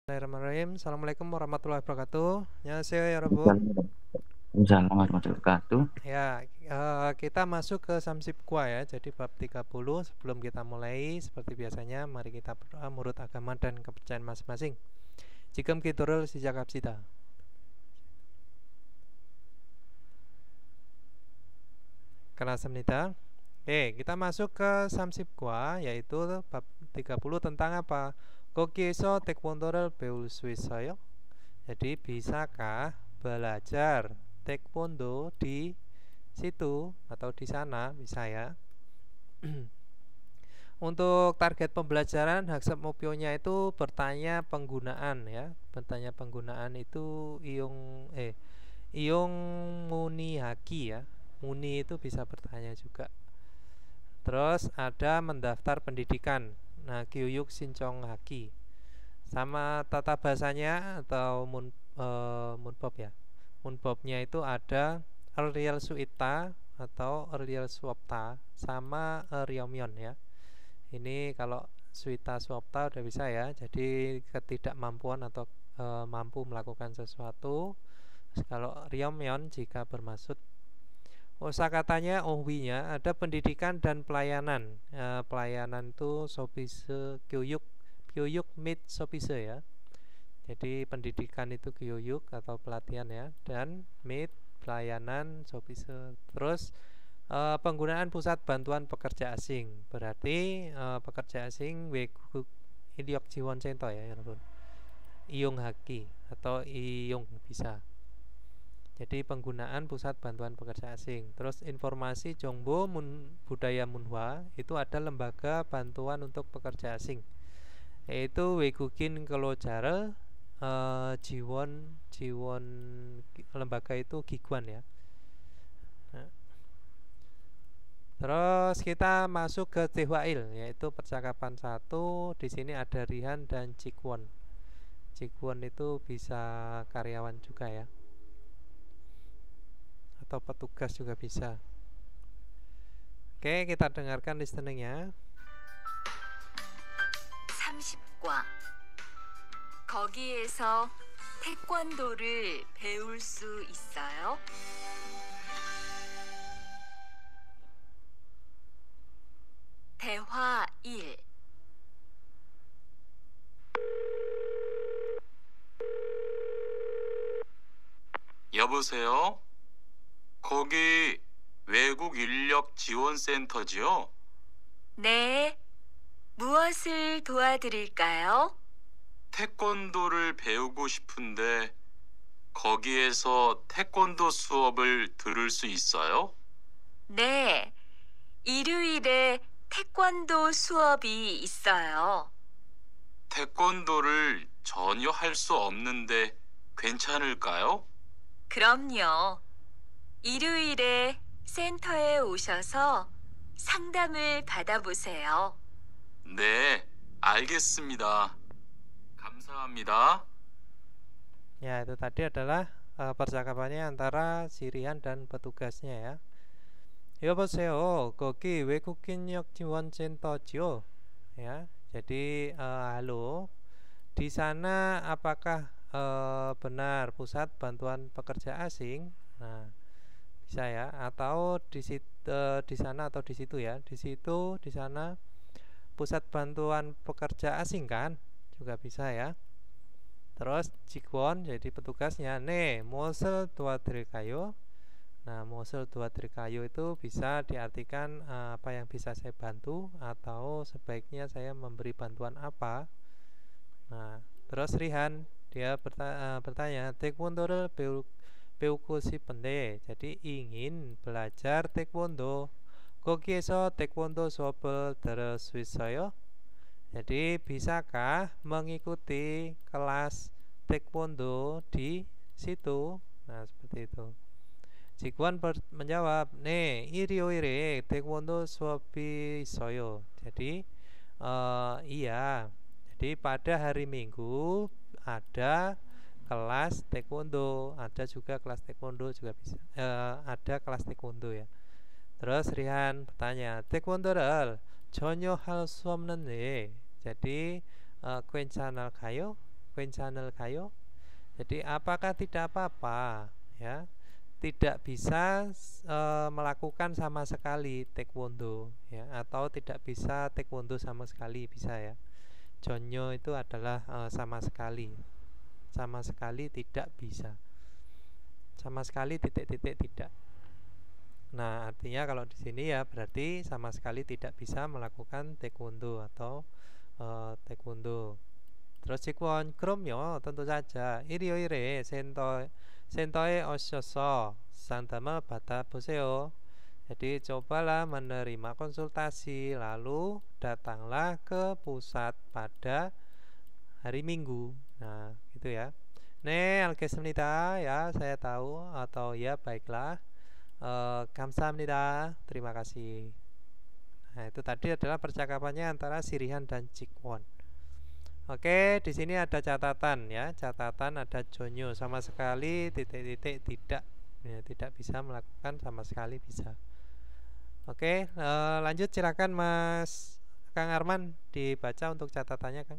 Bismillahirrahmanirrahim. Assalamualaikum warahmatullahi wabarakatuh. Annyeonghaseyo ya Rabun. Waalaikumsalam warahmatullahi wabarakatuh. Ya, kita masuk ke Samsip Kwa ya. Jadi bab 30. Sebelum kita mulai, seperti biasanya, mari kita berdoa menurut agama dan kepercayaan masing-masing. Jikam kiturul sijak absida. Karena semnita. Oke, kita masuk ke Samsip Kwa, yaitu bab 30 tentang apa? Kokieso taekwondo를 배울 수 있어요? Jadi bisakah belajar taekwondo di situ atau di sana? Bisa ya. Untuk target pembelajaran Haksep Mopionya itu bertanya penggunaan ya. Bertanya penggunaan itu Iung Muni Haki ya. Muni itu bisa bertanya juga. Terus ada mendaftar pendidikan. Nah, Kyuyuk Sincong Haki. Sama tata bahasanya atau munbob ya. Munbobnya itu ada Eryel Suita atau Eryel Suopta sama Ryomyon ya. Ini kalau Suita Suopta udah bisa ya. Jadi ketidakmampuan atau mampu melakukan sesuatu. Terus kalau Ryomyon jika bermaksud kosakatanya ohwinya ada pendidikan dan pelayanan. Pelayanan itu sobise kyuyuk mit sobise ya. Jadi pendidikan itu kyuyuk atau pelatihan ya, dan mit pelayanan sobise. Terus penggunaan pusat bantuan pekerja asing. Berarti pekerja asing weguk idiok jiwon cento ya teman. Iyung haki atau iyung bisa. Jadi penggunaan pusat bantuan pekerja asing. Terus informasi Jongbo Budaya Munhwa itu ada lembaga bantuan untuk pekerja asing. Yaitu Wegukin Kelojare Jiwon lembaga itu Giguan ya. Nah. Terus kita masuk ke Tehwail yaitu percakapan 1. Di sini ada Rihan dan Cikwon. Cikwon itu bisa karyawan juga ya. Atau petugas juga bisa. Oke, kita dengarkan listeningnya. 30과 거기에서 태권도를 배울 수 있어요? 대화 1. 여보세요? 거기 외국 인력 지원센터지요? 네. 무엇을 도와드릴까요? 태권도를 배우고 싶은데 거기에서 태권도 수업을 들을 수 있어요? 네. 일요일에 태권도 수업이 있어요. 태권도를 전혀 할 수 없는데 괜찮을까요? 그럼요. 일요일에 센터에 오셔서 상담을 받아보세요. 네, 알겠습니다. 감사합니다. Ya, itu tadi adalah percakapannya antara Sirihan dan petugasnya ya. 여보세요. 거기 외국인력 지원센터지요? Ya, jadi halo. Di sana apakah benar pusat bantuan pekerja asing? Nah, bisa ya. Atau di sana atau di situ ya. Di situ, di sana pusat bantuan pekerja asing kan? Juga bisa ya. Terus Jikwon jadi petugasnya. 네, 무엇을 도와드릴까요? Nah, 무엇을 도와드릴까요 itu bisa diartikan apa yang bisa saya bantu atau sebaiknya saya memberi bantuan apa. Nah, terus Rihan dia bertanya, taekwondo를 배우고 싶은데, jadi ingin belajar taekwondo. 거기에서 taekwondo 수업을 들을 수 있어요? Jadi bisakah mengikuti kelas taekwondo di situ? Nah, seperti itu. Jikwan menjawab, 네, 일요일에 taekwondo 수업이 있어요. Jadi iya. Jadi pada hari Minggu ada kelas taekwondo, ada juga kelas taekwondo juga bisa. Ada kelas taekwondo ya. Terus Rihan bertanya, taekwondo를 전혀 할 수 없는데, jadi 괜찮을까요? 괜찮을까요? Jadi apakah tidak apa-apa ya? Tidak bisa melakukan sama sekali taekwondo ya, atau tidak bisa taekwondo sama sekali bisa ya. Jonyo itu adalah sama sekali tidak bisa, sama sekali titik-titik tidak. Nah, artinya kalau di sini ya berarti sama sekali tidak bisa melakukan taekwondo atau taekwondo. Terus Jikwon, 그럼요, tentu saja. 일요일에 센터에 오셔서 상담을 받아보세요. Jadi cobalah menerima konsultasi, lalu datanglah ke pusat pada hari Minggu. Nah, gitu ya. 네, 알겠습니다. Ya, saya tahu, atau ya baiklah. 감사합니다. Terima kasih. Nah, itu tadi adalah percakapannya antara Sirihan dan Jikwon. Oke, di sini ada catatan ya. Catatan ada Jonyo sama sekali titik-titik tidak ya, tidak bisa melakukan sama sekali bisa. Oke, lanjut silakan Mas Kang Arman dibaca untuk catatannya, Kang.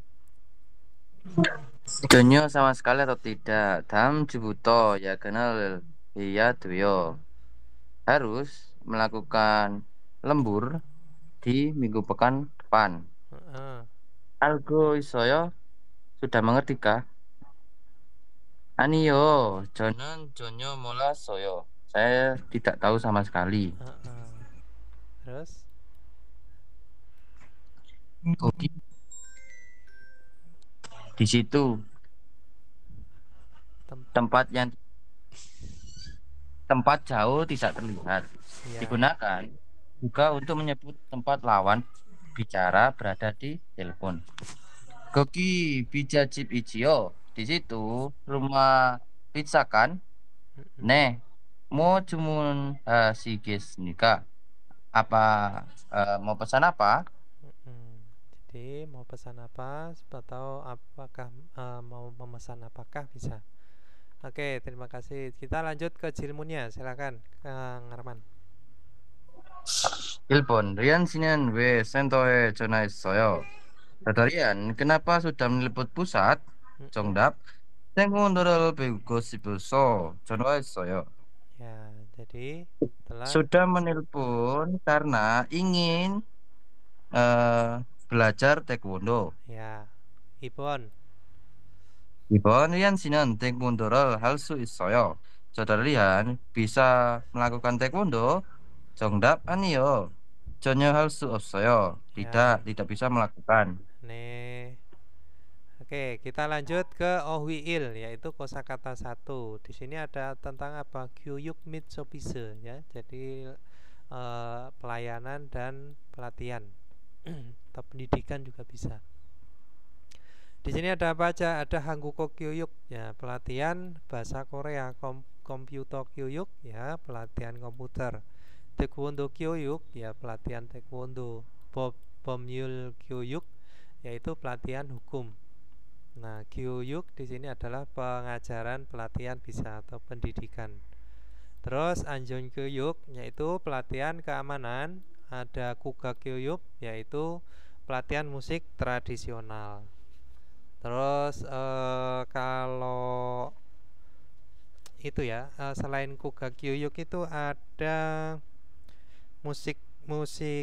전혀 sama sekali atau tidak. 다음 주부터 야근을 해야 돼요. Harus melakukan lembur di minggu pekan depan. 알고 있어요? Sudah mengertikah? 아니요, 저는 전혀 몰랐어요. Saya tidak tahu sama sekali. Terus 거기 di situ tempat jauh tidak terlihat. ya. Digunakan juga untuk menyebut tempat lawan bicara berada di telepon. 거기 피자집이지요. Di situ rumah pizza kan? 네. 뭐 주문하시겠습니까? Apa mau pesan apa? Jadi mau pesan apa atau apakah mau memesan apakah bisa. Oke, terima kasih. Kita lanjut ke 질문nya. silakan Kang Arman. 1번 리안 씨는 왜 센터에 전화했어요? Rian, kenapa sudah menelpon pusat? 정답, 태권도를 배우고 싶어서 전화했어요. Ya, jadi sudah menelpon karena ingin belajar taekwondo. Ya, Ibon. Rian 씨는 태권도를 할 수 있어요. Saudara Rian bisa melakukan taekwondo? 정답, 아니요. 전혀 할 수 없어요. Tidak bisa melakukan. Nih. Oke, kita lanjut ke ohwiil, yaitu kosakata 1. Di sini ada tentang apa? Gyuyuk mitsobise ya. Jadi pelayanan dan pelatihan atau pendidikan juga bisa. Di sini ada apa aja? Ada Hanguko Gyuyuk ya, pelatihan bahasa Korea, Komputer Gyuyuk ya, pelatihan komputer. Taekwondo Gyuyuk ya, pelatihan taekwondo. Bomyul Gyuyuk yaitu pelatihan hukum. Nah, Gyuyuk di sini adalah pengajaran, pelatihan bisa atau pendidikan. Terus Anjon Gyuyuk yaitu pelatihan keamanan. Ada Kuga Gyuyuk yaitu pelatihan musik tradisional. Terus kalau itu ya, selain Kuga Gyuyuk itu ada musik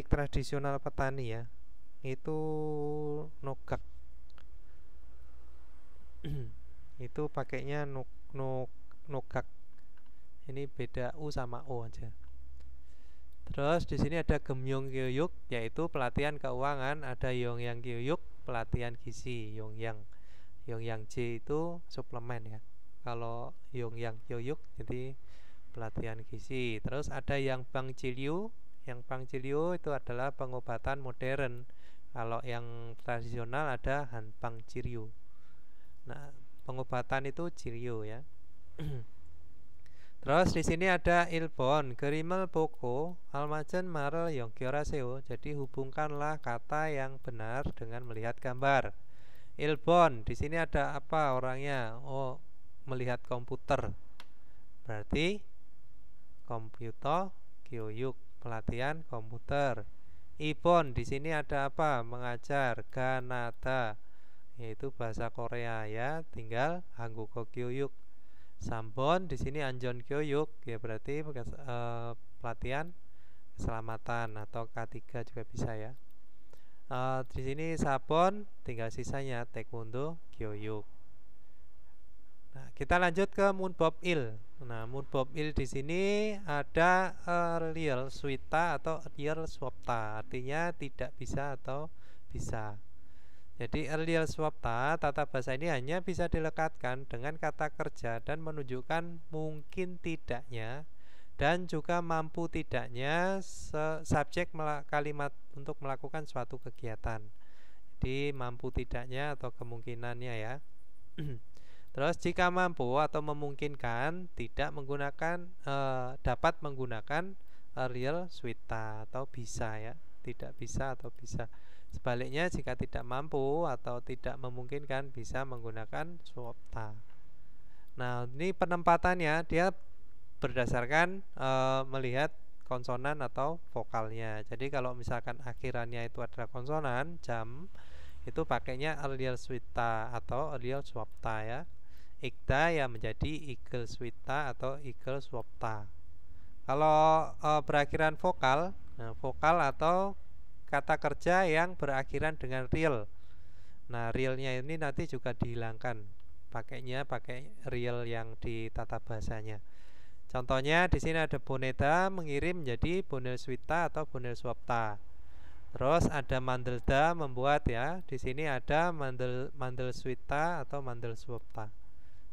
tradisional petani ya. Itu nogak. Itu pakainya nogak. Ini beda U sama O aja. Terus di sini ada Gemyong Gyuyuk yaitu pelatihan keuangan, ada Yongyang Gyuyuk pelatihan gizi, Yongyang J itu suplemen ya. Kalau Yongyang Gyuyuk jadi pelatihan gizi. Terus ada yang Bang Cilyu itu adalah pengobatan modern. Kalau yang tradisional ada Hanbang Ciryu. Nah, pengobatan itu Ciryu ya. Terus di sini ada Ilbon, Gerimel Boko, Almajen Marel Yongkioraseo. Jadi hubungkanlah kata yang benar dengan melihat gambar. Ilbon, di sini ada apa orangnya? Oh, melihat komputer. Berarti komputer Gyuyuk, pelatihan komputer. Ibon, di sini ada apa? Mengajar Ganada. yaitu bahasa Korea ya. Tinggal Hangugo Gyoyuk. Sambon di sini Anjon Gyoyuk ya, berarti pelatihan keselamatan atau K3 juga bisa ya. Di sini Sabon tinggal sisanya Taekwondo Gyoyuk. Nah, kita lanjut ke Munbob Il. Nah, Munbob Il di sini ada real suita atau real swapta, artinya tidak bisa atau bisa. Jadi real swapta tata bahasa ini hanya bisa dilekatkan dengan kata kerja dan menunjukkan mungkin tidaknya dan juga mampu tidaknya subjek kalimat untuk melakukan suatu kegiatan. Jadi mampu tidaknya atau kemungkinannya ya. Terus jika mampu atau memungkinkan tidak menggunakan dapat menggunakan real suita atau bisa ya, tidak bisa atau bisa. Sebaliknya jika tidak mampu atau tidak memungkinkan bisa menggunakan swapta. Nah, ini penempatannya dia berdasarkan melihat konsonan atau vokalnya. Jadi kalau misalkan akhirannya itu adalah konsonan jam, itu pakainya real suita atau real swapta ya. Ikda ya menjadi igel swita atau igel swapta. Kalau berakhiran vokal, nah, vokal atau kata kerja yang berakhiran dengan real. Nah, realnya ini nanti juga dihilangkan. Pakainya pakai real yang di tata bahasanya. Contohnya di sini ada boneda mengirim menjadi bonel swita atau bonel swapta. Terus ada mandelda membuat ya. Di sini ada mandel swita atau mandel swapta.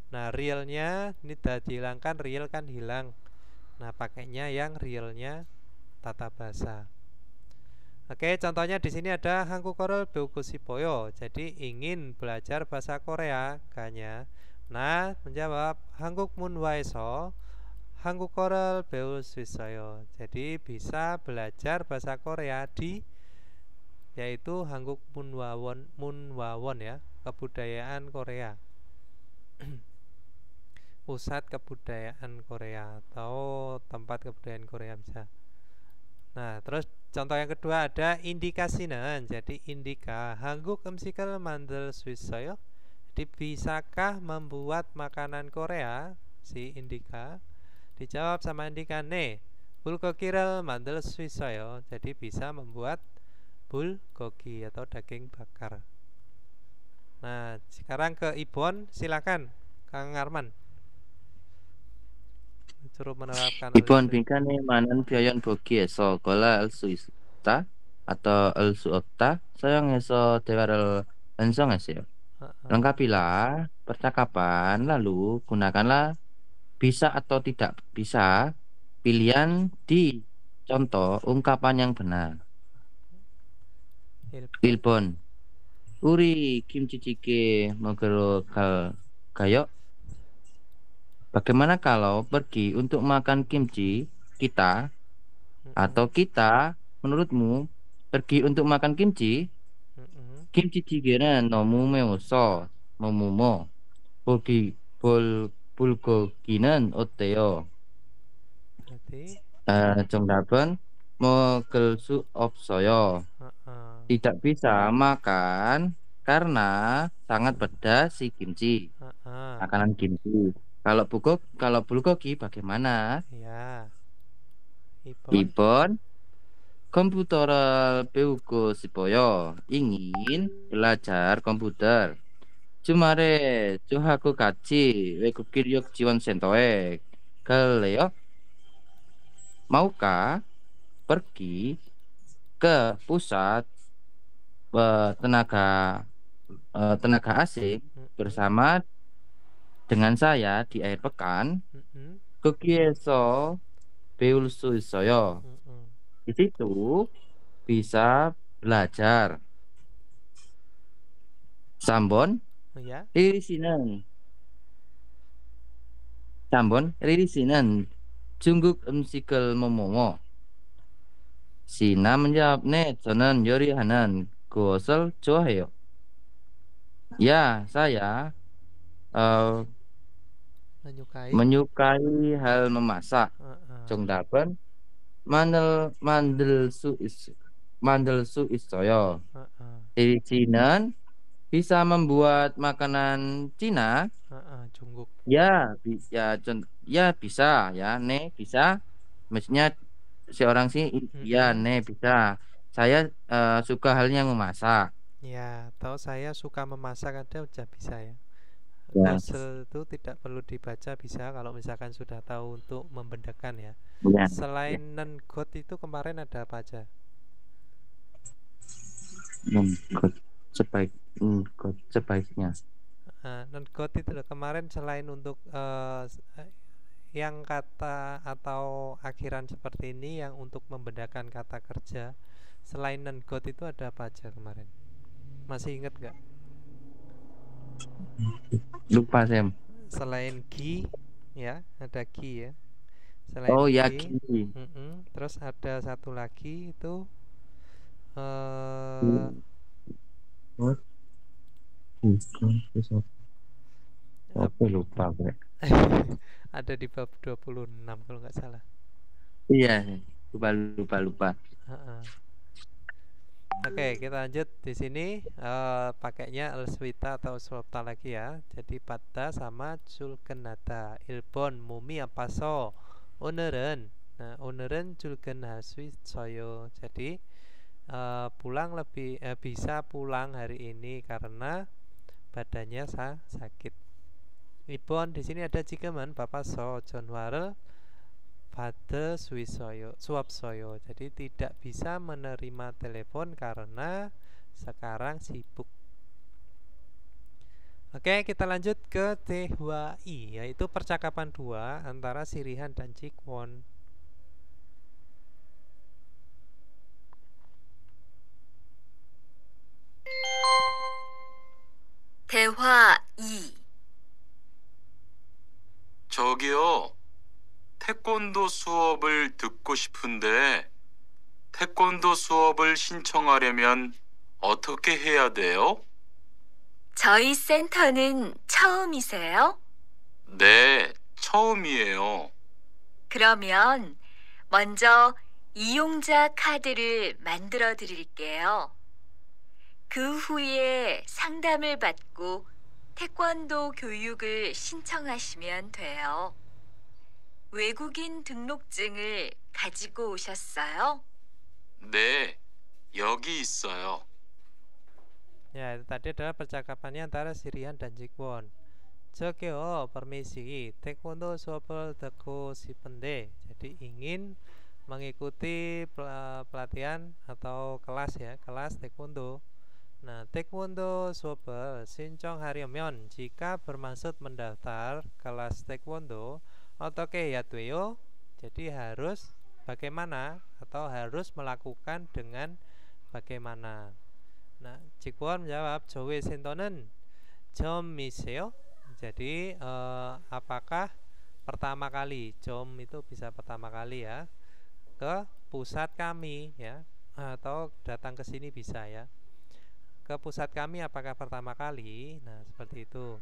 Nah, realnya ini sudah dihilangkan, real kan hilang. Nah, pakainya yang realnya tata bahasa. Oke, contohnya di sini ada Hangukorol Beukusipoyo. Jadi ingin belajar bahasa Korea, kanya. Nah, menjawab Hanguk Munwaeso, Hangukorol Beusuisoyo. Jadi bisa belajar bahasa Korea di yaitu Hanguk Munwawon ya, kebudayaan Korea. Pusat kebudayaan Korea atau tempat kebudayaan Korea bisa. Nah, terus contoh yang kedua ada indikasinan. Jadi indika Hanguk emsikal mandel Swissoyo. Jadi bisakah membuat makanan Korea? Si indika dijawab sama indika ne bulgogiral mandel Swissoyo. Jadi bisa membuat bulgogi atau daging bakar. Nah, sekarang ke Ibon, silakan Kang Arman. Suruh menerapkan 이번 빈칸에 많은 표현 보기에서 골라 알 수 있다 atau 알 수 없다 사용해서 대화를 완성하세요. Lengkapilah percakapan lalu gunakanlah bisa atau tidak bisa pilihan di contoh ungkapan yang benar. 1번 우리 김치찌개 먹으러 갈까요? Bagaimana kalau pergi untuk makan kimchi kita atau kita menurutmu pergi untuk makan kimchi? 김치찌개는 너무 매워서 뭐뭐뭐 불고기는 어때요? 정답은 먹을 수 없어요. Tidak bisa makan karena sangat pedas si kimchi. Makanan kimchi. Kalau bulgogi bagaimana? Ya. 2번 컴퓨터를 배우고 싶어요. ingin belajar komputer. 주말에 저하고 같이 외국 교육 지원센터에 갈래요? Maukah pergi ke pusat tenaga asing bersama dengan saya di akhir pekan? 거기에서 배울 수 있어요. Di situ bisa belajar. 3번 리리 씨는 중국 음식을 뭐뭐뭐. Sina menjawab, 네, 저는 요리하는 그것을 좋아해요. Ya, saya menyukai hal memasak. 정답은 만들 수 있어요. 리리 씨는 bisa membuat makanan Cina. Jungkook. Ya, ya bisa ya, ne bisa. Maksudnya seorang sih, ya ne bisa. Saya suka halnya memasak. Ya, tahu saya suka memasak ada udah bisa ya. Ya, Gosel itu tidak perlu dibaca bisa kalau misalkan sudah tahu untuk membedakan ya. ya. Selain non-god itu kemarin ada apa aja? Sebaiknya. Non-god itu loh, kemarin selain untuk yang kata atau akhiran seperti ini yang untuk membedakan kata kerja, selain non-god itu ada apa aja kemarin? Masih ingat nggak? Lupa Sam. Selain gi ya, ada gi ya. Selain Oh ya, gi, ki. terus ada satu lagi itu Apa lupa gue. ada di bab 26 kalau nggak salah. Iya, lupa. Oke, kita lanjut di sini pakainya elswita atau swapta lagi ya. Jadi pada sama julkenada ilbon mumi apa so oner은. Nah, oner은 julkenhaswi soyo. Jadi pulang lebih bisa pulang hari ini karena badannya sakit. Ibon di sini ada jikaman bapak so Jonwarel pada suap soyo. Jadi tidak bisa menerima telepon karena sekarang sibuk. Oke, kita lanjut ke Tehwai, yaitu percakapan dua antara Sirihan dan Jikwon. 대화 2. 저기요. 태권도 수업을 듣고 싶은데 태권도 수업을 신청하려면 어떻게 해야 돼요? 저희 센터는 처음이세요? 네, 처음이에요. 그러면 먼저 이용자 카드를 만들어 드릴게요. 그 후에 상담을 받고 태권도 교육을 신청하시면 돼요. 외국인 등록증을 가지고 오셨어요? 네, 여기 있어요. Ya, itu tadi adalah percakapannya antara Sirihan dan Jikwon. 저기요, permisi, taekwondo suapel 듣고 싶은데. Jadi ingin mengikuti pelatihan atau kelas ya, kelas taekwondo. Nah, taekwondo suapel 신청하려면 jika bermaksud mendaftar kelas taekwondo 어떻게 해야 돼요? Jadi harus bagaimana atau harus melakukan dengan bagaimana. Nah, Jikwon menjawab, 저희 센터는 처음이세요? Jadi apakah pertama kali? Jom itu bisa pertama kali ya. Ke pusat kami ya, atau datang ke sini bisa ya. Ke pusat kami apakah pertama kali? Nah, seperti itu.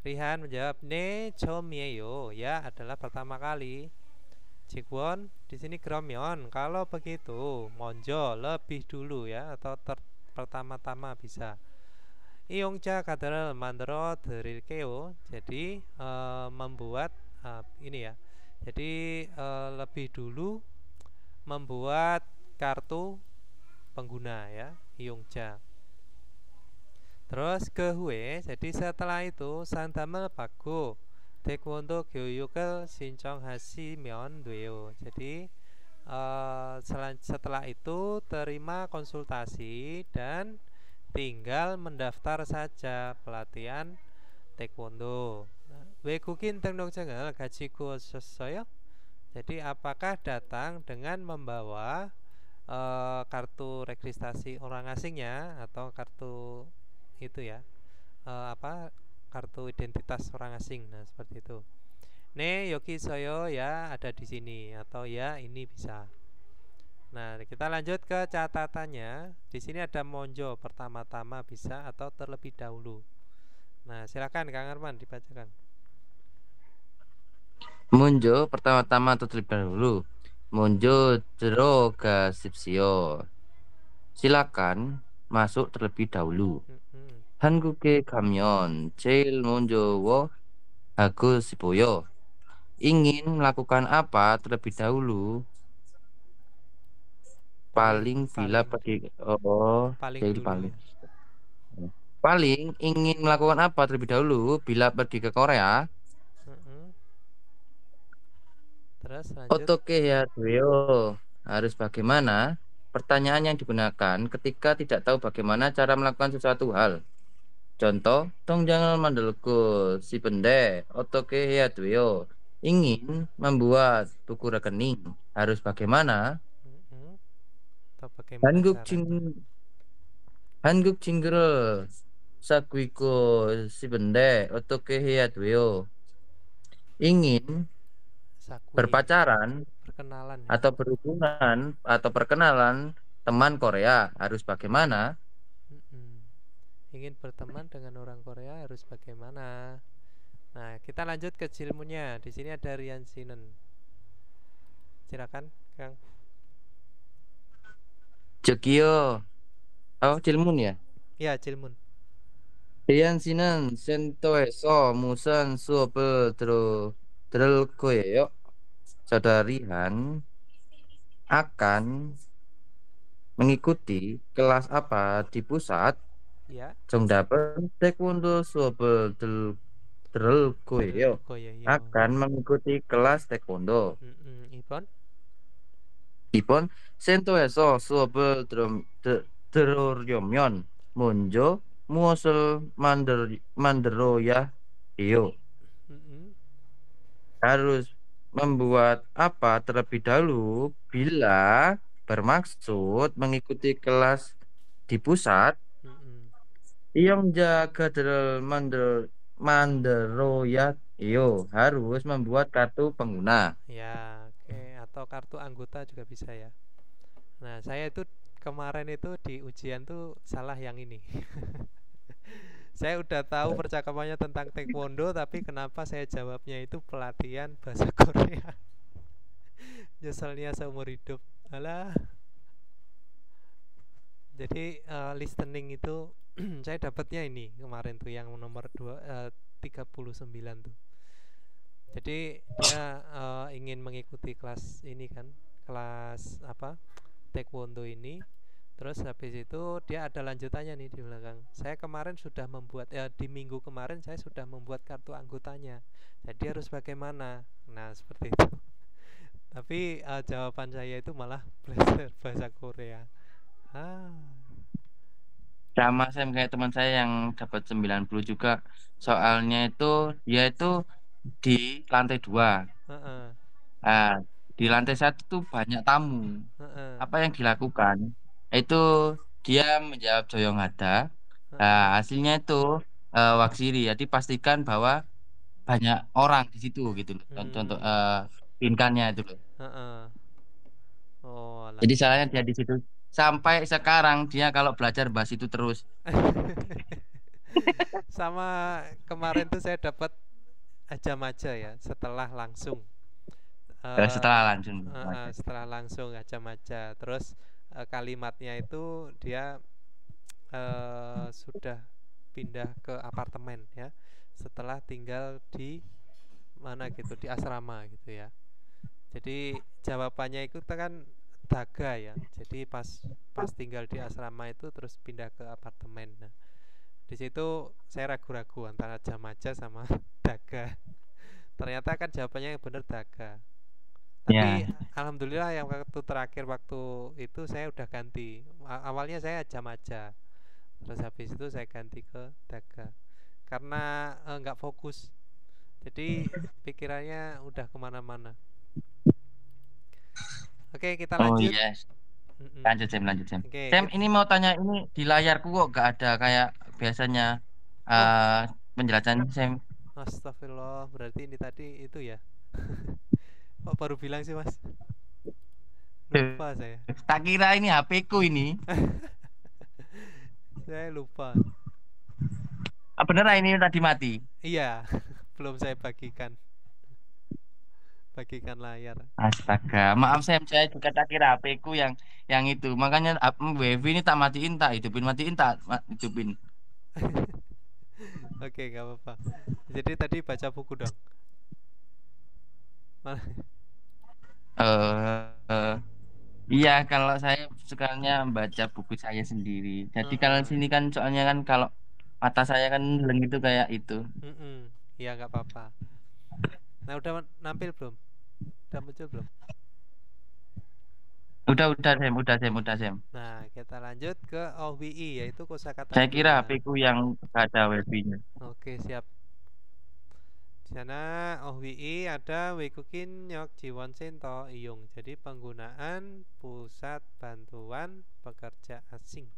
Rihan menjawab, 네, 처음이에요. Ya, adalah pertama kali. Jikwon di sini 그러면 kalau begitu, 먼저 lebih dulu ya, atau pertama-tama bisa. 이용자 카드를 만들어 드릴게요. Jadi membuat ini ya. Jadi lebih dulu membuat kartu pengguna ya, 이용자. Terus ke 후에, jadi setelah itu 상담을 받고 태권도 교육을 신청하시면 돼요. Jadi setelah itu terima konsultasi dan tinggal mendaftar saja pelatihan taekwondo. 외국인 등록증을 가지고 오셨어요? Jadi apakah datang dengan membawa kartu registrasi orang asingnya atau kartu itu ya, kartu identitas orang asing. Nah, seperti itu. 네, 여기 있어요 ya, ada di sini, atau ya ini bisa. Nah, kita lanjut ke catatannya. Di sini ada monjo pertama-tama bisa atau terlebih dahulu. Nah, silakan Kang Arman dibacakan. Monjo pertama-tama atau terlebih dahulu. Monjo 들어가십시오. Silakan masuk terlebih dahulu. 한국에 가면 제일 먼저 뭐 하고 싶어요? Ingin melakukan apa terlebih dahulu? Paling bila paling pergi oh paling jadi dulu paling ya. paling ingin melakukan apa terlebih dahulu bila pergi ke Korea? Mm-mm. Terus lanjut. Otoke ya Deo. Harus bagaimana? Pertanyaan yang digunakan ketika tidak tahu bagaimana cara melakukan sesuatu hal. Contoh, tong jangan mandelku si bende. Otoke ya Deo. Ingin membuat buku rekening. Harus bagaimana? Mm-mm. Atau bagaimana 한국 caranya? 친 한국 친구를 사귀고 싶은데 어떻게 해야 돼요? ingin Sakui ya. berpacaran Perkenalan ya. atau berhubungan atau perkenalan teman Korea harus bagaimana? Mm-mm. Ingin berteman dengan orang Korea harus bagaimana? Nah, kita lanjut ke Jilmunnya. Di sini ada Rian Sinen. Silakan, Kang. 저기요. 질문 ya. Ya, Jilmun. 대한 씨는 센터에서 무슨 수업을 들을 거예요? Saudari Han akan mengikuti kelas apa di pusat? Ya, 정답은 태권도 수업을 들을 거예요. Koyeyo. akan mengikuti kelas taekwondo. Ibon. 2번 센터에서 수업을 들으려면 먼저 무엇을 만들어야 해요? Mm-mm. harus membuat apa terlebih dahulu bila bermaksud mengikuti kelas di pusat. Mm-mm. 이용자 카드를 만들어야 해요. harus membuat kartu pengguna. Ya, oke. Atau kartu anggota juga bisa ya. Nah, saya itu kemarin itu di ujian tuh salah yang ini. Saya udah tahu percakapannya tentang taekwondo, tapi kenapa saya jawabnya itu pelatihan bahasa Korea? Nyeselnya seumur hidup. Alah. Jadi listening itu saya dapatnya ini kemarin tuh yang nomor 39 tuh. Jadi dia ingin mengikuti kelas ini kan, kelas apa, taekwondo ini. Terus habis itu dia ada lanjutannya nih di belakang. Saya kemarin sudah membuat di minggu kemarin saya sudah membuat kartu anggotanya. Jadi harus bagaimana? Nah, seperti itu. Tapi jawaban saya itu malah belajar bahasa Korea. Sama saya kayak teman saya yang dapat 90 juga. Soalnya itu dia itu di lantai 2. Nah, di lantai 1 tuh banyak tamu. Apa yang dilakukan? Itu dia menjawab Joyong Hada. Nah, hasilnya itu waksiri. Jadi pastikan bahwa banyak orang di situ gitu loh. Contoh pinkannya itu loh. Oh, alah. Jadi salahnya dia di situ. Sampai sekarang dia kalau belajar bahas itu terus. Sama kemarin tuh saya dapat aja ya setelah langsung. Setelah langsung aja. Terus kalimatnya itu dia sudah pindah ke apartemen ya. Setelah tinggal di mana gitu, di asrama gitu ya. Jadi jawabannya itu kan daga ya. Jadi pas tinggal di asrama itu terus pindah ke apartemen. Nah, di situ saya ragu-ragu antara jamaja sama daga. Ternyata kan jawabannya yang benar daga. Tapi alhamdulillah yang waktu terakhir waktu itu saya udah ganti. Awalnya saya jamaja. Terus habis itu saya ganti ke daga. Karena nggak fokus. Jadi pikirannya udah kemana-mana. Oke, kita lanjut. Oh yes. Lanjut Sam. Oke, Sam, ini mau tanya, ini di layarku kok gak ada kayak biasanya penjelasan Sam. Astagfirullah, berarti ini tadi itu ya. Kok baru bilang sih Mas? Lupa saya. Tak kira ini HP ku ini. Saya lupa. Bener ini tadi mati? Iya, belum saya bagikan layar. Astaga, maaf saya juga tak kira HP ku yang itu. Makanya wifi ini tak matiin, tak hidupin, matiin tak hidupin. Oke, nggak apa-apa. Jadi tadi baca buku dong. eh iya, kalau saya sukanya baca buku saya sendiri. Jadi kalau Heeh. sini kan soalnya kan kalau mata saya kan leng itu kayak itu. Ya nggak apa-apa. Nah, udah nampil belum? Udah muncul belum? Udah Sam. Nah, kita lanjut ke OWI, yaitu kosakata Saya kira guna. HP ku yang gak ada wifi-nya. Oke, siap. Di sana OWI ada Wikukin Nyok Jiwon Sento Iyung. Jadi penggunaan pusat bantuan pekerja asing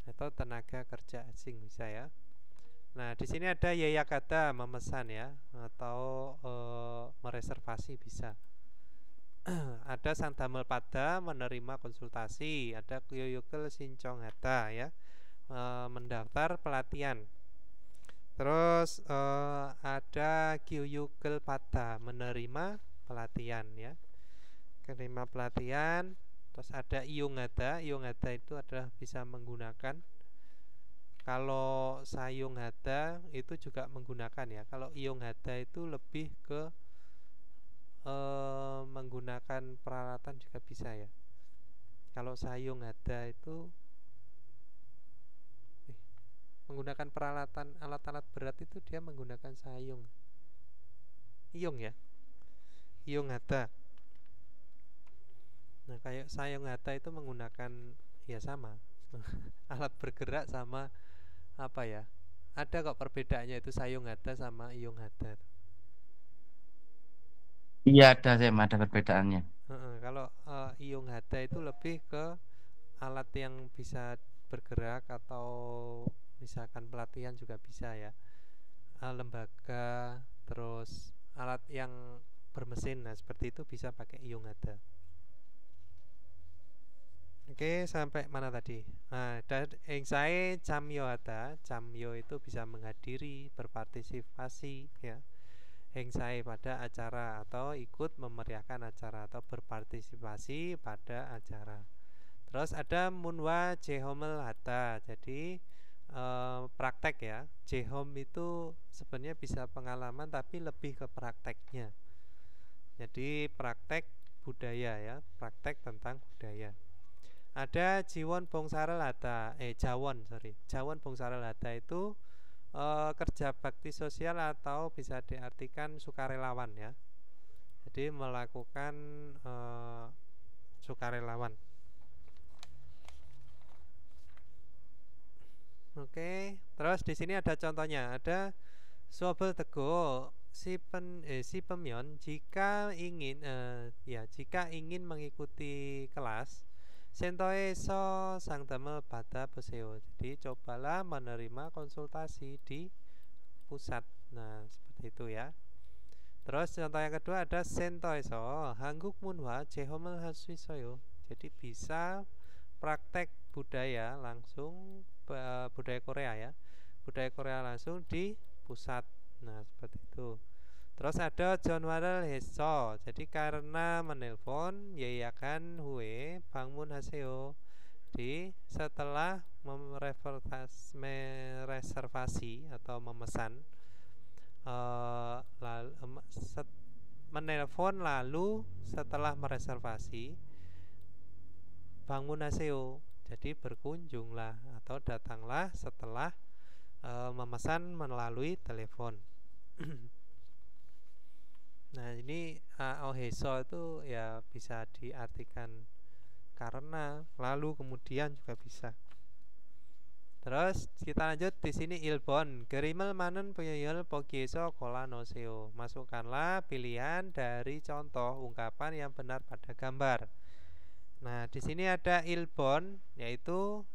atau tenaga kerja asing bisa ya. Nah, di sini ada yayakata memesan ya, atau mereservasi bisa. Ada sang damel pada menerima konsultasi, ada kyoyukel sinchong hata ya, mendaftar pelatihan. Terus ada kyuyukel pada menerima pelatihan ya, menerima pelatihan. Terus ada iyung hata itu adalah bisa menggunakan. Kalau sayung hada itu juga menggunakan ya. Kalau iyung hada itu lebih ke menggunakan peralatan juga bisa ya. Kalau sayung hada itu menggunakan peralatan alat-alat berat itu dia menggunakan sayung. Iyung ya. Iyung hada. Nah, kayak sayung hada itu menggunakan ya sama. Alat bergerak sama apa ya? Ada kok perbedaannya itu sayung hada sama iyung hada. Iya ada Sam, ada perbedaannya. Kalau iyung hada itu lebih ke alat yang bisa bergerak atau misalkan pelatihan juga bisa ya. Lembaga, terus alat yang bermesin, nah seperti itu bisa pakai iyung hada. Oke, sampai mana tadi? Nah, dan yang saya camyo hada, camyo itu bisa menghadiri, berpartisipasi ya. Yang saya pada acara atau ikut memeriahkan acara atau berpartisipasi pada acara. Terus ada munwa jehomel hata. Jadi praktek ya. Jehom itu sebenarnya bisa pengalaman tapi lebih ke prakteknya. Jadi praktek budaya ya, praktek tentang budaya. Ada Jiwon Bongsarel Hata, Jawon Bongsarel Hata itu kerja bakti sosial atau bisa diartikan sukarelawan ya. Jadi melakukan sukarelawan. Oke, terus di sini ada contohnya, ada Sobel Tego si pemyon jika ingin mengikuti kelas sentoe so sang damel bata poseo. Jadi cobalah menerima konsultasi di pusat. Nah, seperti itu ya. Terus contoh yang kedua ada sentoe so hangguk munhwa jehomel haswisoyo. Jadi bisa praktek budaya langsung, budaya Korea ya, budaya Korea langsung di pusat. Nah, seperti itu. Terus ada John Warrell Heso. Jadi karena menelpon yayakan Hue bangun haseo. Di setelah mereservasi atau memesan, menelpon lalu setelah mereservasi bangun haseo. Jadi berkunjunglah atau datanglah setelah memesan melalui telepon. Nah, ini oheso itu ya bisa diartikan karena, lalu, kemudian juga bisa. Terus kita lanjut di sini ilbon gerimel manen peyol pogieso kola noseo. Masukkanlah pilihan dari contoh ungkapan yang benar pada gambar. Nah, di sini ada ilbon yaitu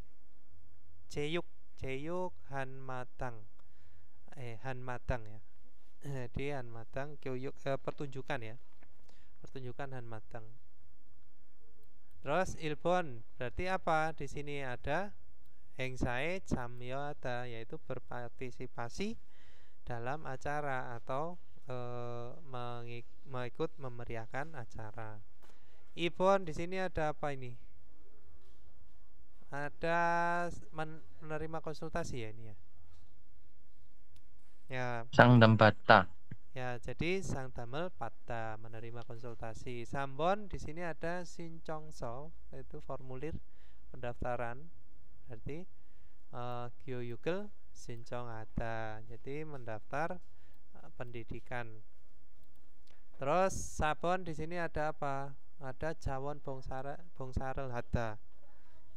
ceyuk hanmatang ya. Di hanmatang kyoyuk pertunjukan ya. Pertunjukan hanmatang. Terus ilbon berarti apa? Di sini ada hengsae jamyoata yaitu berpartisipasi dalam acara atau mengikut memeriahkan acara. Ibon di sini ada apa ini? ada menerima konsultasi ya ini ya. Ya. Sang dambata. Ya, jadi sang damel pada menerima konsultasi. Sambon di sini ada sincongso, itu formulir pendaftaran. Berarti Gyoyugel sincong ada. Jadi mendaftar pendidikan. Terus sabon di sini ada apa? Ada jawon bongsarel hada,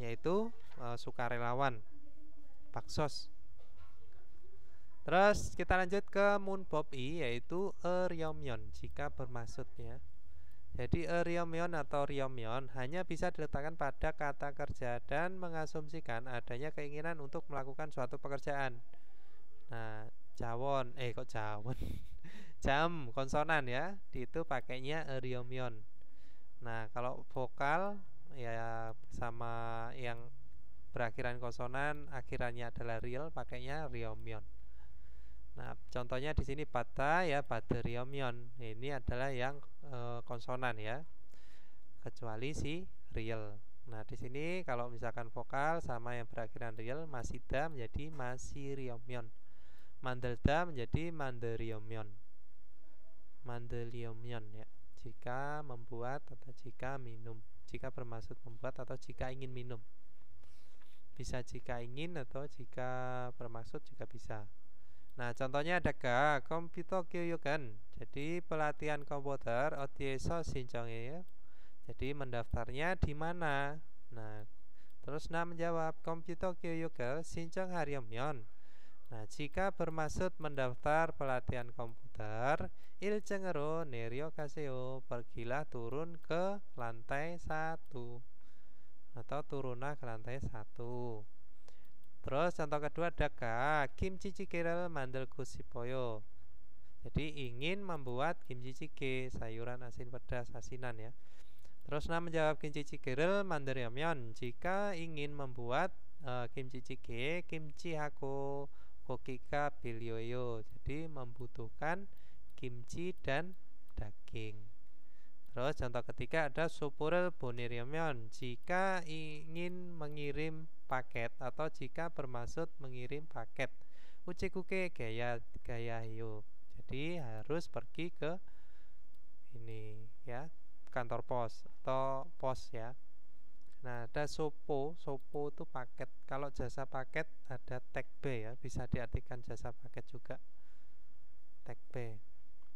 yaitu sukarelawan baksos. Terus kita lanjut ke munbob i, yaitu ryomyon jika bermaksudnya. Jadi ryomyon atau ryomyon hanya bisa diletakkan pada kata kerja dan mengasumsikan adanya keinginan untuk melakukan suatu pekerjaan. Nah, jawon kok jawon jam konsonan ya, itu pakainya ryomyon. Nah, kalau vokal ya sama yang berakhiran konsonan akhirannya adalah real, pakainya ryomyon. Nah, contohnya di sini pada ya, pada ryomyon. Ini adalah yang konsonan ya. Kecuali si real. Nah, di sini kalau misalkan vokal sama yang berakhiran real, masida menjadi masiryomyon. Mandelda menjadi manderyomyon. Mandelyomyon ya. Jika membuat atau jika minum. Jika bermaksud membuat atau jika ingin minum. Bisa jika ingin atau jika bermaksud juga bisa. Nah, contohnya ada komputer 교육은, jadi pelatihan komputer 어디에서 신청해요? Jadi mendaftarnya di mana? Nah, terus menjawab komputer 교육을 신청하려면. Nah, jika bermaksud mendaftar pelatihan komputer, 1층으로 내려가세요. Pergilah turun ke lantai 1 atau turunlah ke lantai 1. Terus contoh kedua ada kimchi jjigae를 만들고 싶어요. Jadi ingin membuat kimchi jjigae, sayuran asin pedas asinan ya. Terus menjawab kimchi jjigae를 만들려면, jika ingin membuat kimchi jjigae, kimchi하고 고기가 필요해요. Jadi membutuhkan kimchi dan daging. Terus contoh ketiga ada supur을 보내려면, jika ingin mengirim paket atau jika bermaksud mengirim paket. 우체국에 가야해요. Jadi harus pergi ke ini ya, kantor pos atau pos ya. Nah, ada sopo itu paket. Kalau jasa paket ada tekbe ya, bisa diartikan jasa paket juga. Tekbe.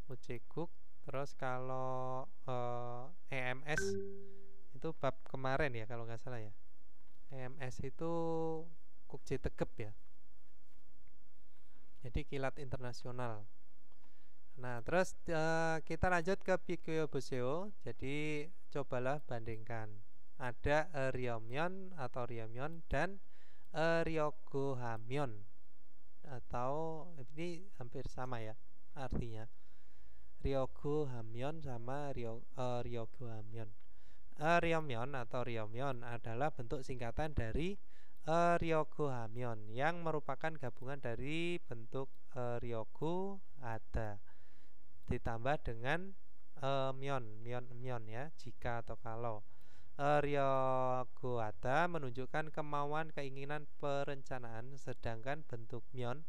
Uceguk. Terus kalau EMS itu bab kemarin ya kalau nggak salah ya. EMS itu Kukje Tegep ya. Jadi kilat internasional. Nah, terus kita lanjut ke Bikyo Boseo. Jadi cobalah bandingkan. Ada ryomyon atau ryomyon dan ryogohamyon, atau ini hampir sama ya artinya. Ryogohamyon sama ryogohamyon. Ryomyon atau ryomyon adalah bentuk singkatan dari ryogohamyon yang merupakan gabungan dari bentuk ryogo ada ditambah dengan myon ya, jika atau kalau. Ryogo ada menunjukkan kemauan, keinginan, perencanaan, sedangkan bentuk myon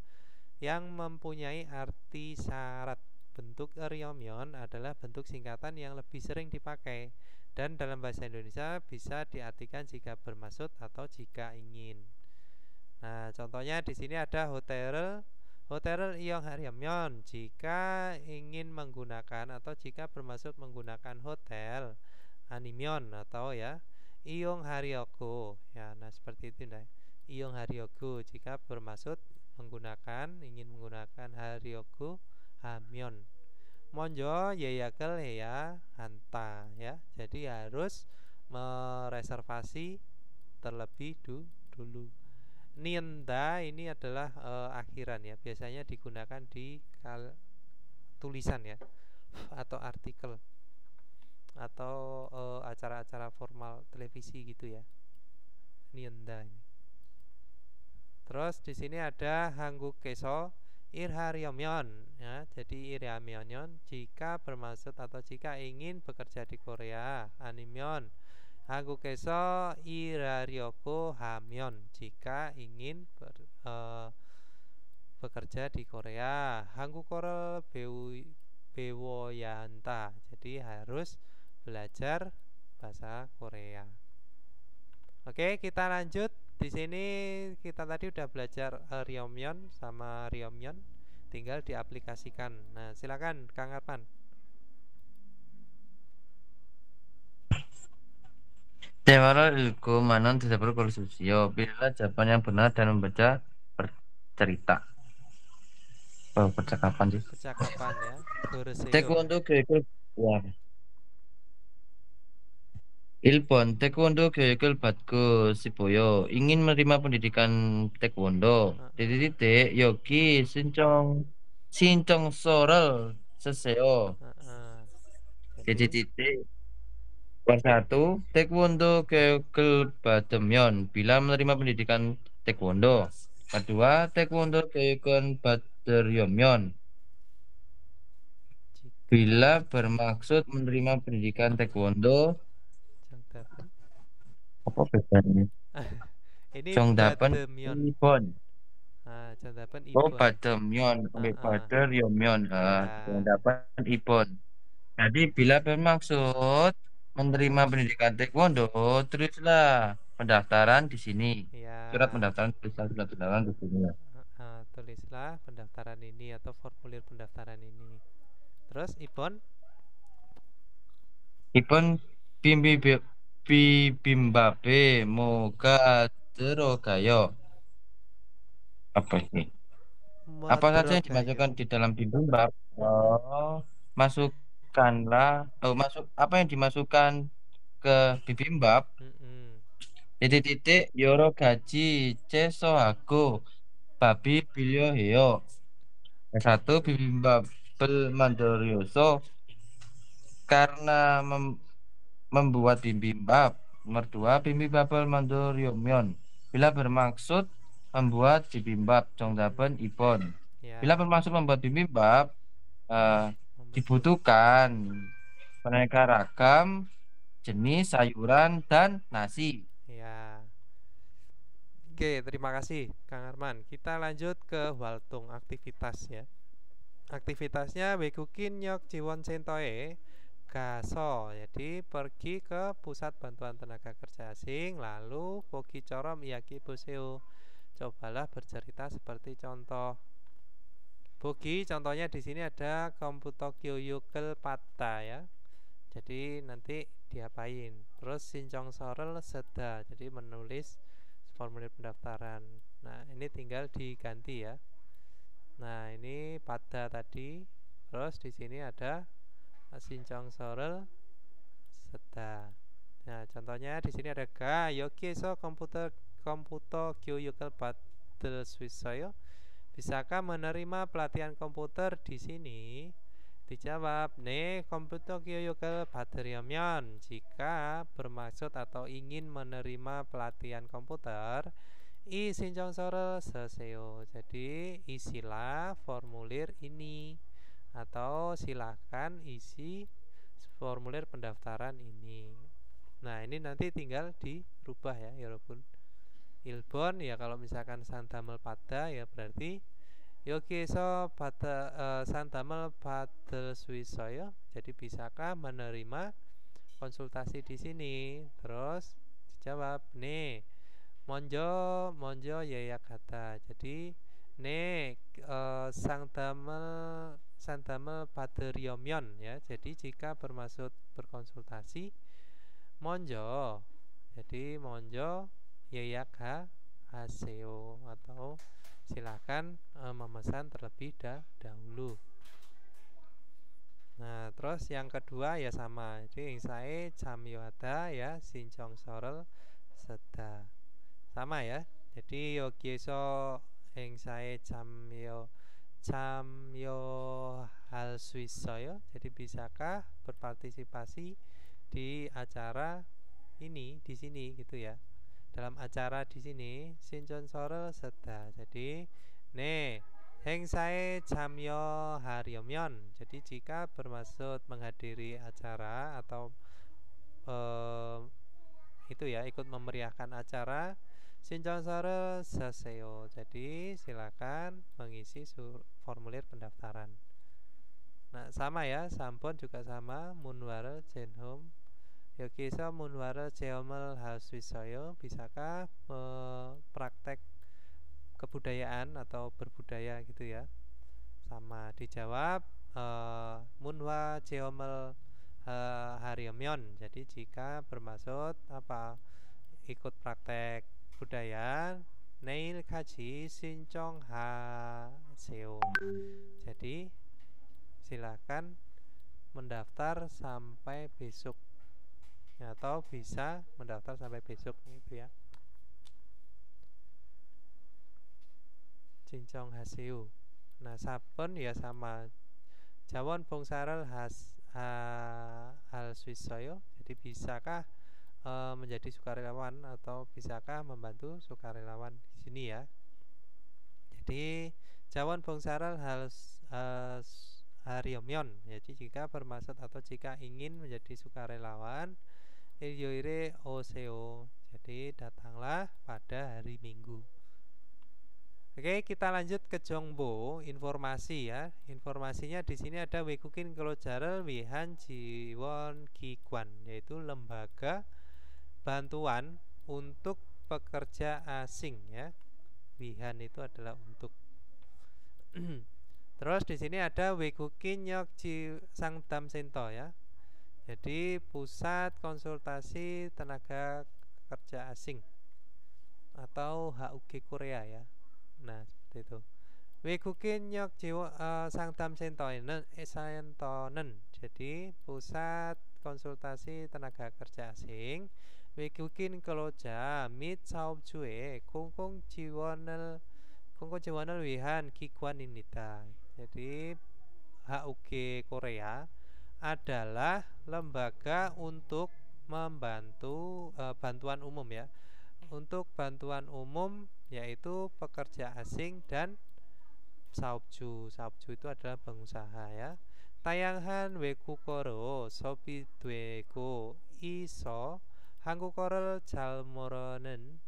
yang mempunyai arti syarat. Bentuk ryomyon adalah bentuk singkatan yang lebih sering dipakai dan dalam bahasa Indonesia bisa diartikan jika bermaksud atau jika ingin. Nah, contohnya di sini ada hotel iong ryomyon, jika ingin menggunakan atau jika bermaksud menggunakan hotel. Animyon atau ya iong haryogo ya. Nah, seperti itu nah. Iong haryogo jika bermaksud ingin menggunakan haryogo hamyon. Monjo 예약을 해야 한다 ya. Jadi harus mereservasi terlebih dulu. Nienda ini adalah akhiran ya. Biasanya digunakan di tulisan ya atau artikel atau acara-acara formal televisi gitu ya. Nienda ini. Terus di sini ada 한국에서 일하려면 ya. Jadi 일하면 jika bermaksud atau jika ingin bekerja di Korea. 아니면 한국에서 일하려고 하면 jika ingin bekerja di Korea. 한국어를 배워야 한다. Jadi harus belajar bahasa Korea. Oke, kita lanjut. Di sini kita tadi udah belajar ryomyeon sama ryomyeon, tinggal diaplikasikan. Nah, silakan Kang Arman. Tewaral ilku manon tidak perlu konstruksio. Pilihlah jawaban yang benar dan membaca cerita. Oh, percakapan sih. Percakapan ya. Goreseo. Taekwondo 교육을 와. 1번 태권도 교육을 받고 싶어요. ingin menerima pendidikan taekwondo. titik 여기 신청서를 쓰세요. titik satu taekwondo 교육을 받으면 bila menerima pendidikan taekwondo. kedua taekwondo 교육을 받으려면 bila bermaksud menerima pendidikan taekwondo. Apa bedanya? Ini 정답은 2번. 정답은 2번. Oh, 받으면, 받으려면. 정답은 2번. Jadi bila bermaksud menerima pendidikan taekwondo, tulislah pendaftaran di sini. Ya. Surat pendaftaran, tulislah surat pendaftaran di sini. Tulislah pendaftaran ini atau formulir pendaftaran ini. Terus Ibon? Ibon bibimbap에 뭐가 들어가요? Apa ini? Apa saja yang dimasukkan di dalam bibimbap? Masukkanlah. Apa yang dimasukkan ke bibimbap? titik 여러 가지 채소하고 밥이 필요해요. satu bibimbap을 만들어서 karena membuat bibimbap. Nomor 2 bibimbap을 만들려면 bila bermaksud membuat bibimbap. 정답은 2번. Bila bermaksud membuat bibimbap dibutuhkan beraneka ragam jenis sayuran dan nasi. Ya. Oke, terima kasih Kang Arman. Kita lanjut ke Waltung aktivitas ya. Aktivitasnya 외국인 역 지원 센터에 가서, jadi pergi ke pusat bantuan tenaga kerja asing, lalu 보기처럼 이야기 보세요. Cobalah bercerita seperti contoh. 보기 contohnya di sini ada komputer 교육을 받다 ya. Jadi nanti diapain. Terus 신청서를 쓰다, jadi menulis formulir pendaftaran. Nah, ini tinggal diganti ya. Nah, ini pada tadi. Terus di sini ada 신청서를 쓰다. Nah, contohnya di sini ada 가 여기에서 컴퓨터 교육을 받을 수 있어요? Bisakah menerima pelatihan komputer di sini? Dijawab, 네, 컴퓨터 교육을 받으려면 jika bermaksud atau ingin menerima pelatihan komputer, 이 신청서를 쓰세요. Jadi isilah formulir ini atau silahkan isi formulir pendaftaran ini. Nah, ini nanti tinggal dirubah ya, 여러분. Ilbon ya, kalau misalkan 산담을 받다 ya berarti 여기에서 산담을 받을 수 있어요? Jadi bisakah menerima konsultasi di sini? Terus dijawab, 네, 먼저 예약하다. Jadi 네, 상담을 받으려면 ya. Jadi jika bermaksud berkonsultasi, 먼저, jadi 먼저 예약하세요 atau silakan memesan terlebih dahulu. Nah, terus yang kedua ya sama. Jadi ingsae 참여하다 ya, 신청서를 쓰다. Sama ya. Jadi 여기에서 행사에 참여할 수 있어요? Jadi bisakah berpartisipasi di acara ini di sini gitu ya. Dalam acara di sini 신청서를 쓰다. Jadi 네, 행사에 참여하려면, jadi jika bermaksud menghadiri acara atau itu ya, ikut memeriahkan acara 신청서를 쓰세요. Jadi silakan mengisi formulir pendaftaran. Nah, sama ya, sampun juga sama. 문화를 체험. 여기서 문화를 체험을 할 수 있어요. Bisakah praktek kebudayaan atau berbudaya gitu ya? Sama, dijawab 문화 체험을 하려면. Jadi jika bermaksud apa? Ikut praktek budaya, 내일까지 신청하세요. Jadi silakan mendaftar sampai besok, atau bisa mendaftar sampai besok gitu ya. 신청하세요. Nah, saben ya sama. 자원 봉사를 할 수 있어요. Jadi bisakah menjadi sukarelawan atau bisakah membantu sukarelawan di sini ya. Jadi 자원 봉사를 하려면, jadi jika bermaksud atau jika ingin menjadi sukarelawan, 일요일에 오세요. Jadi datanglah pada hari Minggu. Oke, kita lanjut ke 정보, informasi ya. Informasinya di sini ada 외국인 근로자를 위한 지원 기관, yaitu lembaga bantuan untuk pekerja asing ya. Wihan itu adalah untuk. Terus di sini ada 외국인 상담센터 ya. Jadi pusat konsultasi tenaga kerja asing atau HUG Korea ya. Nah, seperti itu. 외국인 상담센터는 jadi pusat konsultasi tenaga kerja asing. 외국인 근로자 및 사업주의 공공 지원을 위한 기관입니다. Jadi HUG Korea adalah lembaga untuk membantu bantuan umum ya. Untuk bantuan umum yaitu pekerja asing dan 사업주. 사업주 itu adalah pengusaha ya. 다양한 외국어로 소비되고 있어 한국어를 잘 모르는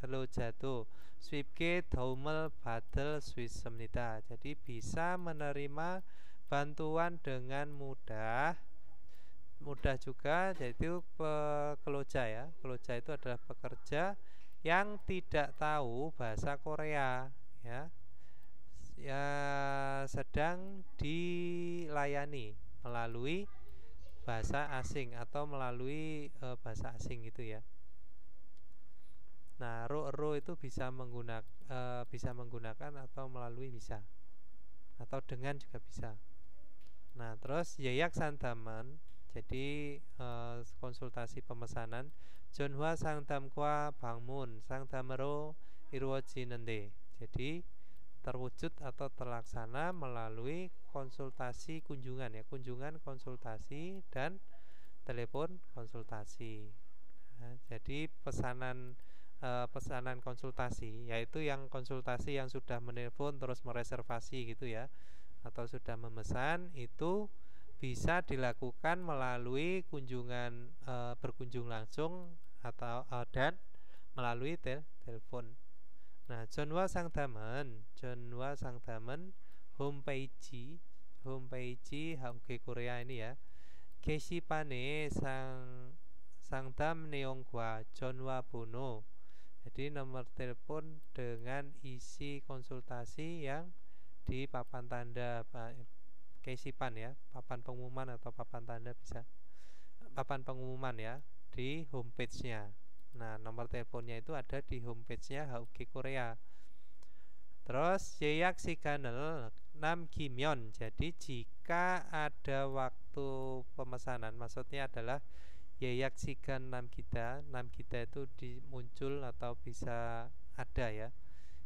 근로자도 쉽게 도움을 받을 수 있습니다. Jadi bisa menerima bantuan dengan mudah juga, yaitu pekerja ya. Pekerja itu adalah pekerja yang tidak tahu bahasa Korea ya, sedang dilayani melalui bahasa asing atau melalui bahasa asing gitu ya. Nah, ro itu bisa menggunakan atau melalui bisa, atau dengan juga bisa. Nah, terus 예약 상담은 jadi konsultasi pemesanan. 전화 상담과 방문 상담으로 이루어지는데, jadi terwujud atau terlaksana melalui konsultasi kunjungan ya, kunjungan konsultasi dan telepon konsultasi. Nah, jadi pesanan konsultasi yaitu yang konsultasi yang sudah menelpon terus mereservasi gitu ya, atau sudah memesan, itu bisa dilakukan melalui kunjungan berkunjung langsung atau dan melalui telepon. Nah, 전화 상담은 홈페이지 HUG Korea ini ya. 게시판에 상담 내용과 전화번호. Jadi nomor telepon dengan isi konsultasi yang di papan tanda 게시판 ya, papan pengumuman atau papan tanda bisa. Papan pengumuman ya di homepage-nya. Nah, nomor teleponnya itu ada di homepage-nya HUG Korea. Terus 예약 시간을 남기면, jadi jika ada waktu pemesanan, maksudnya adalah 예약 시간 남기다 itu muncul atau bisa ada ya.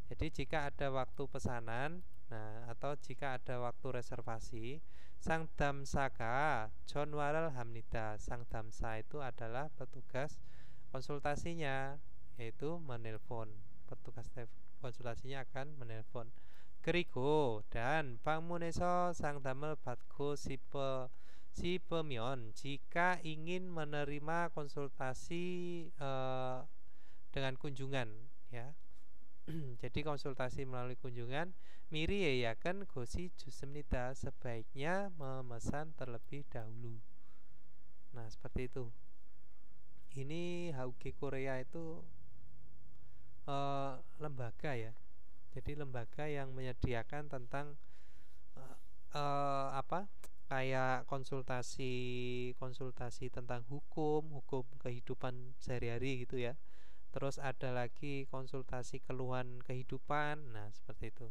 Jadi jika ada waktu pesanan, nah, atau jika ada waktu reservasi, 상담사가 전화를 합니다. 상담사 itu adalah petugas konsultasinya, yaitu menelpon. Petugas konsultasinya akan menelpon. 그리고 dan 방문해서 상담을 받고 si pemion jika ingin menerima konsultasi dengan kunjungan ya. Jadi konsultasi melalui kunjungan miri yayaken gosi jusmnida, sebaiknya memesan terlebih dahulu. Nah seperti itu. Ini HUG Korea itu lembaga ya. Jadi lembaga yang menyediakan tentang kayak konsultasi tentang hukum kehidupan sehari-hari gitu ya. Terus ada lagi konsultasi keluhan kehidupan. Nah seperti itu.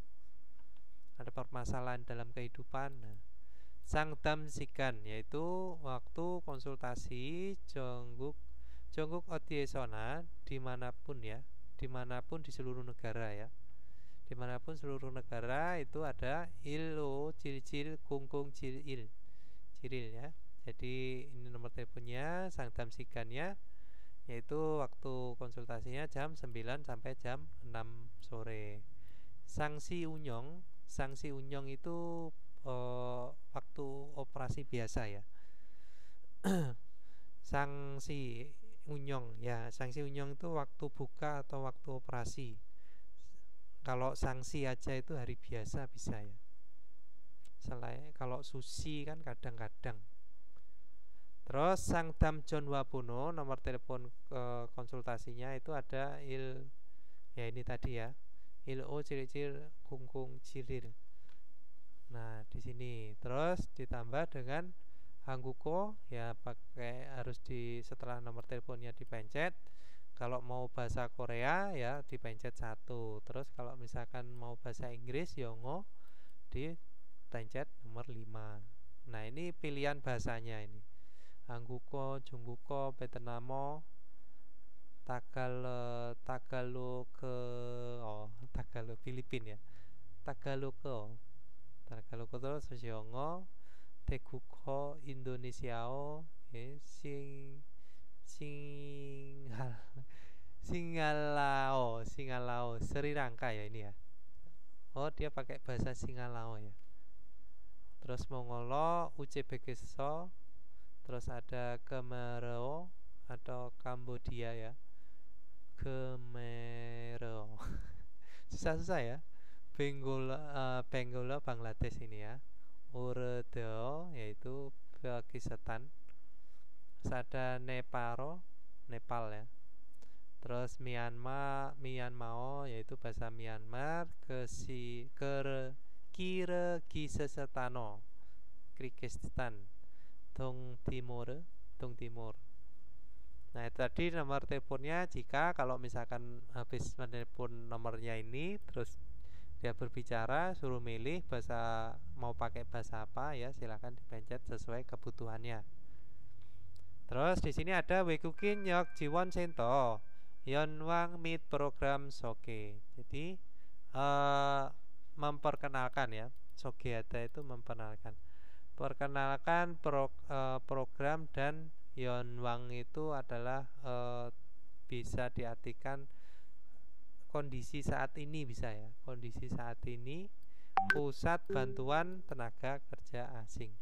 Ada permasalahan dalam kehidupan. Nah, Sangdam Sikan yaitu waktu konsultasi Jongguk Odiesona dimanapun ya, dimanapun di seluruh negara ya, dimanapun seluruh negara itu ada ilo cil kungkung ciril ya. Jadi ini nomor teleponnya, Sangdam Sikannya yaitu waktu konsultasinya jam 9 sampai jam 6 sore. Sanksi Unyong itu waktu operasi biasa ya. Sanksi Unyong itu waktu buka atau waktu operasi. Kalau sanksi aja itu hari biasa bisa ya. Selain kalau sushi kan kadang-kadang. Terus Sangdam John Wabono nomor telepon konsultasinya itu ada ya ini tadi ya, ilo ciri-ciri kungkung ciril. Nah di sini terus ditambah dengan Hangguko ya, pakai harus setelah nomor teleponnya dipencet. Kalau mau bahasa Korea ya dipencet 1. Terus kalau misalkan mau bahasa Inggris Yongo dipencet nomor 5. Nah ini pilihan bahasanya ini. Hangguko, Jungguko, Vietnamo, Tagalog Filipin ya. Tagalog terus Yongo, Teguko, Indonesiao, Singalao, Sri Lanka ya ini ya. Oh dia pakai bahasa Singalao ya. Terus Mongolo, Uzbekistan, terus ada Kemerau atau Kambodia ya. Kemerau susah ya. Bengola Bangladesh ini ya. Urdo yaitu Pakistan. Terus ada Nepal ya. Terus Myanmar yaitu bahasa Myanmar. Kyrgyzstan, Tung Timur. Nah itu tadi nomor teleponnya. Jika kalau misalkan habis menelepon nomornya ini terus dia berbicara, suruh milih bahasa, mau pakai bahasa apa ya, silakan dipencet sesuai kebutuhannya. Terus di sini ada Wekukin Yok Jiwon Sento Yonwang Meet Program Soke. Jadi memperkenalkan ya, Sogeata itu memperkenalkan program, dan Yonwang itu adalah bisa diartikan kondisi saat ini, bisa ya, kondisi saat ini, pusat bantuan tenaga kerja asing.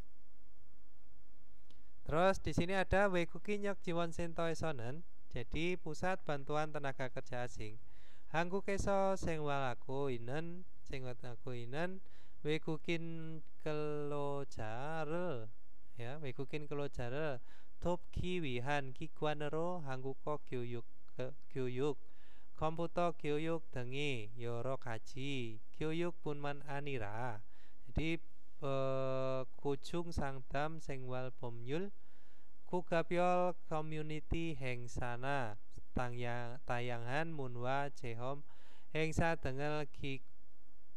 Terus di sini ada Wekukin Yok Jiwon Sento Esonen, jadi pusat bantuan tenaga kerja asing. Hanggukeso sengwalaku inen Wekukin Kelojarel ya, Wekukin Kelojarel top kiwihan kigwanero Hangguko 교육 컴퓨터 교육 등이 여러 가지 교육뿐만 아니라 jadi 고중 상담 생활 법률 고가별 커뮤니티 행사나 다양한 문화 체험 행사 등을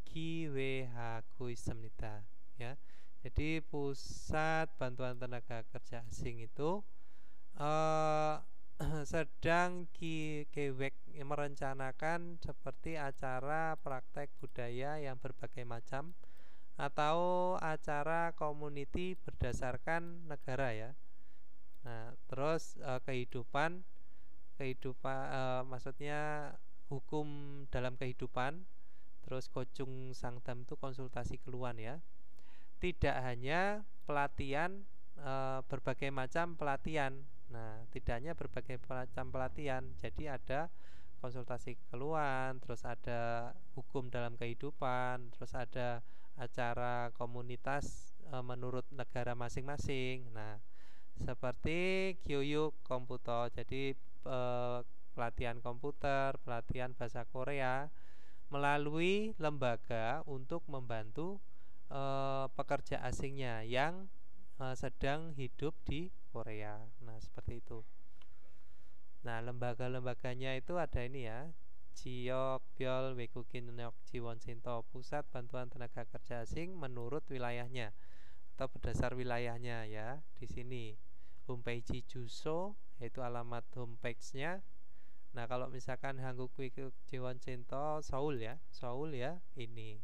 기획하고 있습니다. Ya, jadi pusat bantuan tenaga kerja asing itu sedang merencanakan seperti acara praktek budaya yang berbagai macam atau acara community berdasarkan negara ya. Nah, terus kehidupan maksudnya hukum dalam kehidupan. Terus Kocung Sangdam itu konsultasi keluhan ya. Tidak hanya pelatihan berbagai macam pelatihan. Nah, tidak hanya berbagai macam pelatihan, jadi ada konsultasi keluhan, terus ada hukum dalam kehidupan, terus ada acara komunitas menurut negara masing-masing. Nah, seperti Kyoyuk Komputer, jadi pelatihan komputer, pelatihan bahasa Korea melalui lembaga untuk membantu pekerja asingnya yang sedang hidup di Korea. Nah, seperti itu. Nah, lembaga-lembaganya itu ada ini ya. Jiok Byol Wekukinok Jiwon Sinto, Pusat Bantuan Tenaga Kerja Asing menurut wilayahnya atau berdasar wilayahnya ya. Di sini homepage Juso, yaitu alamat homepage-nya. Nah, kalau misalkan Hanguk Wikuk Jiwon Sinto Seoul ya ini.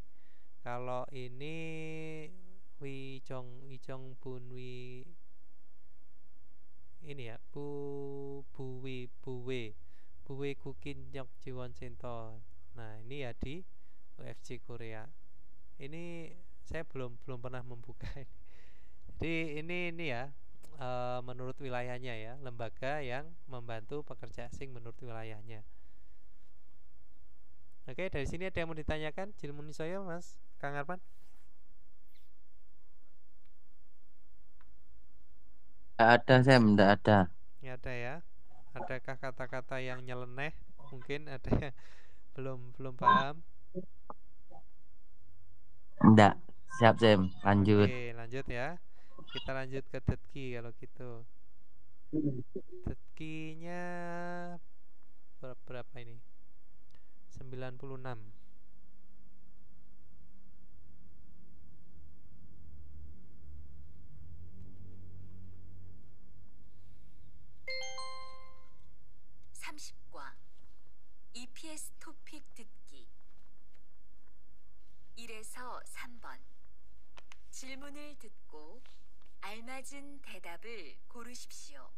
Kalau ini Wijong Bunwi ini ya, Buwe Kukin Nyok Jiwon Sinto. Nah, ini ya di UFC Korea. Ini saya belum pernah membuka ini. Jadi ini ya, menurut wilayahnya ya, lembaga yang membantu pekerja asing menurut wilayahnya. Oke, dari sini ada yang mau ditanyakan? Jilmuni saya, Mas Kang Arman? Tidak ada, Sam, tidak ada. Nggak ada ya. Adakah kata-kata yang nyeleneh? Mungkin ada yang belum paham. Tidak. Siap, Sam. Lanjut. Oke, lanjut ya. Kita lanjut ke Detki kalau gitu. Detkinya berapa ini? 96. EPS 토픽 듣기 1에서 3번 질문을 듣고 알맞은 대답을 고르십시오.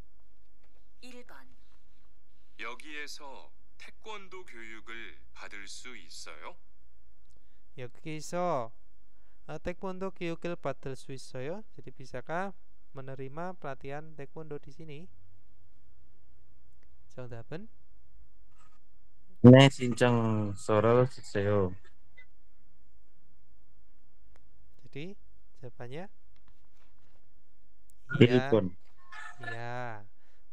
1번 여기에서 태권도 교육을 받을 수 있어요? 여기서 taekwondo 교육을 받을 수 있어요? Jadi bisakah menerima pelatihan taekwondo di sini? 정답은 네, 신청서를 주세요. jadi jawabannya iya. 1번. Iya.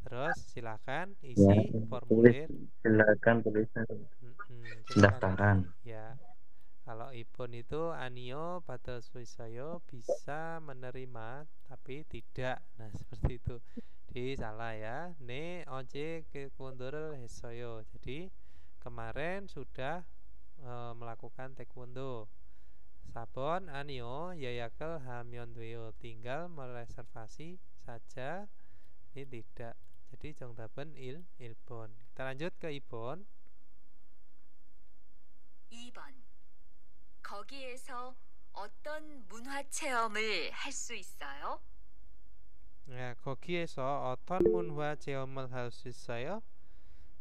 Terus silakan Ya, isi formulir. silakan tulisan pendaftaran. Ya. Kalau Ibon itu Anio Badal Suisayo bisa menerima tapi tidak. Nah, seperti itu. Jadi salah ya. Ne oje ke kondorel hesoyo. Jadi kemarin sudah melakukan taekwondo. Sabon Anio yayakel hamyon dweo, tinggal mereservasi saja. Ini tidak. Jadi 정답은 Ilbon. Kita lanjut ke Ibon. 2번 거기에서 어떤 문화 체험을 할 수 있어요? Ya, 거기에서 어떤 문화 체험을 할 수 있어요?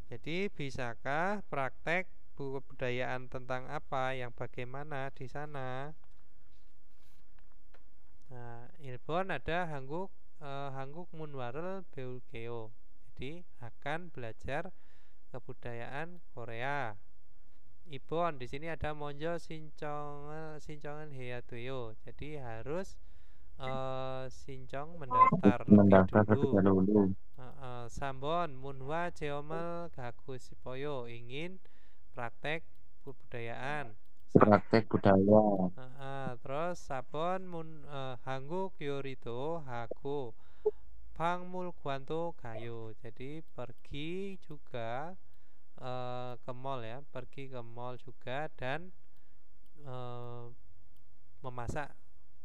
Jadi bisakah praktek kebudayaan tentang apa, yang bagaimana di sana? Nah, Ilbon ada Hanguk Munwarel Beulkeo. Jadi akan belajar kebudayaan Korea. Ibon di sini ada Monjo Sincongan Heatuyo. Jadi harus Sincong mendaftar lebih dulu. Sambon Munwa Jeomel Gaku Sipoyo, ingin praktek kebudayaan. Praktek budaya. Terus Sabon Hanguk Yorito Haku Pangmul Guanto Gayo. Jadi pergi juga ke mall ya, pergi ke mall juga dan memasak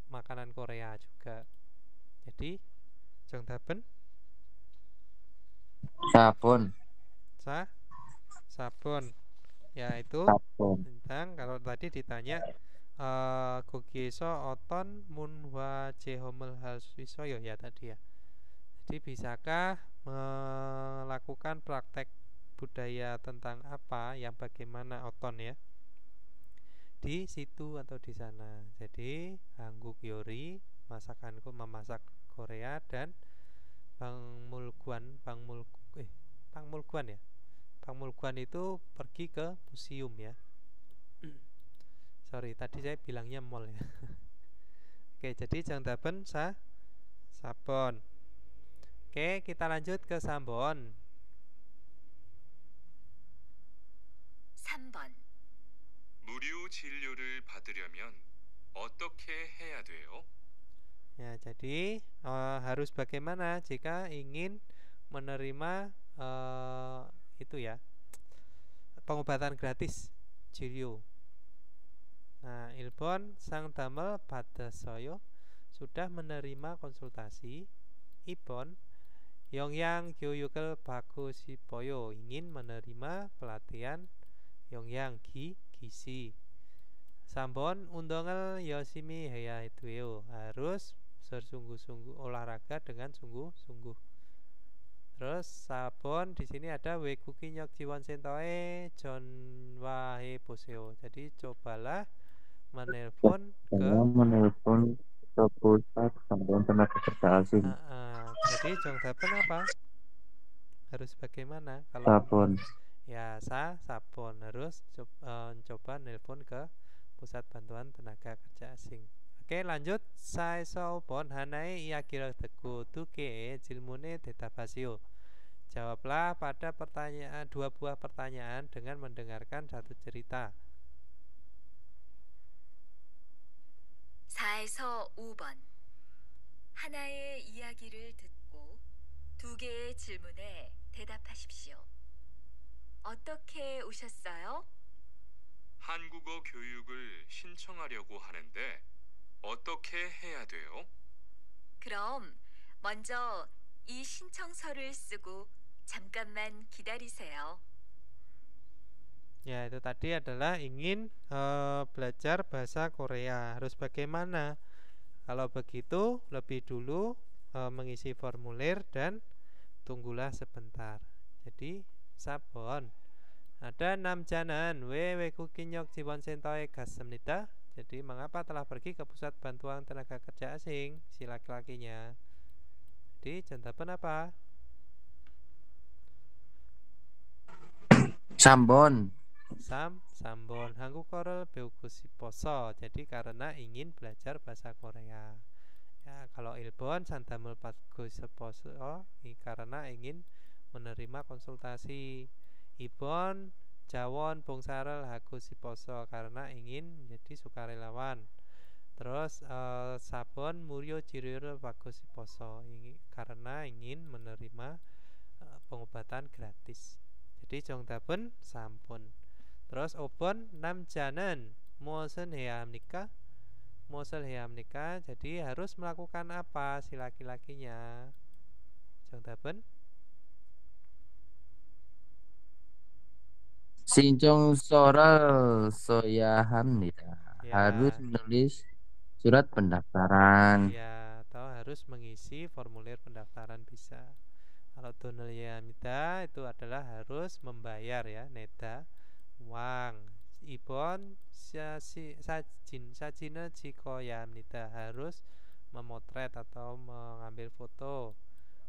makanan Korea juga. Jadi 정답은 Sabun. sabun. Ya itu Sabun. tentang kalau tadi ditanya 거기에서 어떤 문화 체험을 할 수 있어요 ya tadi ya. Jadi bisakah melakukan praktek budaya tentang apa, yang bagaimana oton ya. di situ atau di sana. Jadi Hangguk Yori, masakanku memasak Korea, dan Pangmulguan ya. Pangmulguan itu pergi ke museum ya. Sorry, tadi saya bilangnya mall ya. Oke, jadi Jangdaben sabon. Oke, kita lanjut ke Sambon. 3번. 무료 진료를 받으려면 어떻게 해야 돼요? Ya, jadi harus bagaimana jika ingin menerima itu ya, pengobatan gratis Cilio. Nah, Ilbon sang damel pada soyo sudah menerima konsultasi. Ibon Yongyang Gyoyukel bagus Sipoyo ingin menerima pelatihan Yongyang gizi. Sambon undongel Yoshimi heya ituyo, harus bersungguh-sungguh olahraga dengan sungguh-sungguh. Terus sabon di sini ada Wekuki nyok jiwon sentoe jonwahe poseo. Jadi cobalah menelpon ke pusat bantuan tenaga kerja asing. Jadi Jongdapen apa? Harus bagaimana kalau Sabon. Ya, sabon harus coba nelpon ke pusat bantuan tenaga kerja asing. Oke, lanjut. Saesobon hanae iyagiral teku tuke jilmune detabasio. Jawablah pada dua buah pertanyaan dengan mendengarkan satu cerita. 4에서 5번. 하나의 이야기를 듣고 두 개의 질문에 대답하십시오. 어떻게 오셨어요? 한국어 교육을 신청하려고 하는데 어떻게 해야 돼요? 그럼 먼저 이 신청서를 쓰고 잠깐만 기다리세요. Ya, itu tadi adalah ingin belajar bahasa Korea. Harus bagaimana? Kalau begitu, lebih dulu mengisi formulir dan tunggulah sebentar. Jadi, sabon. Ada 6 janan 외국인력 지원센터에 갔습니다. Jadi, mengapa telah pergi ke pusat bantuan tenaga kerja asing? Si laki-lakinya. Jadi, Jangdapen apa? Sambon. Sambon. 한국어를 배우고 싶어서. Jadi karena ingin belajar bahasa Korea. Ya, kalau Ilbon santamul 받고 싶어서 karena ingin menerima konsultasi. Ibon jawon 봉사를 하고 싶어서 karena ingin menjadi sukarelawan. Terus sabon 무료 치료를 받고 싶어서 karena ingin menerima pengobatan gratis. Jadi 정답은 3번. Terus 5번 남자는 무엇을 해야 합니까? 무엇을 해야 합니까? Jadi harus melakukan apa si laki-lakinya? 정답은 신청서를 써야 합니다. Ya. Harus menulis surat pendaftaran. Ya, atau harus mengisi formulir pendaftaran bisa. Kalau 돈을 내야 합니다 itu adalah harus membayar ya, neda uang. Ibon 사진을 찍어야 합니다. Harus memotret atau mengambil foto.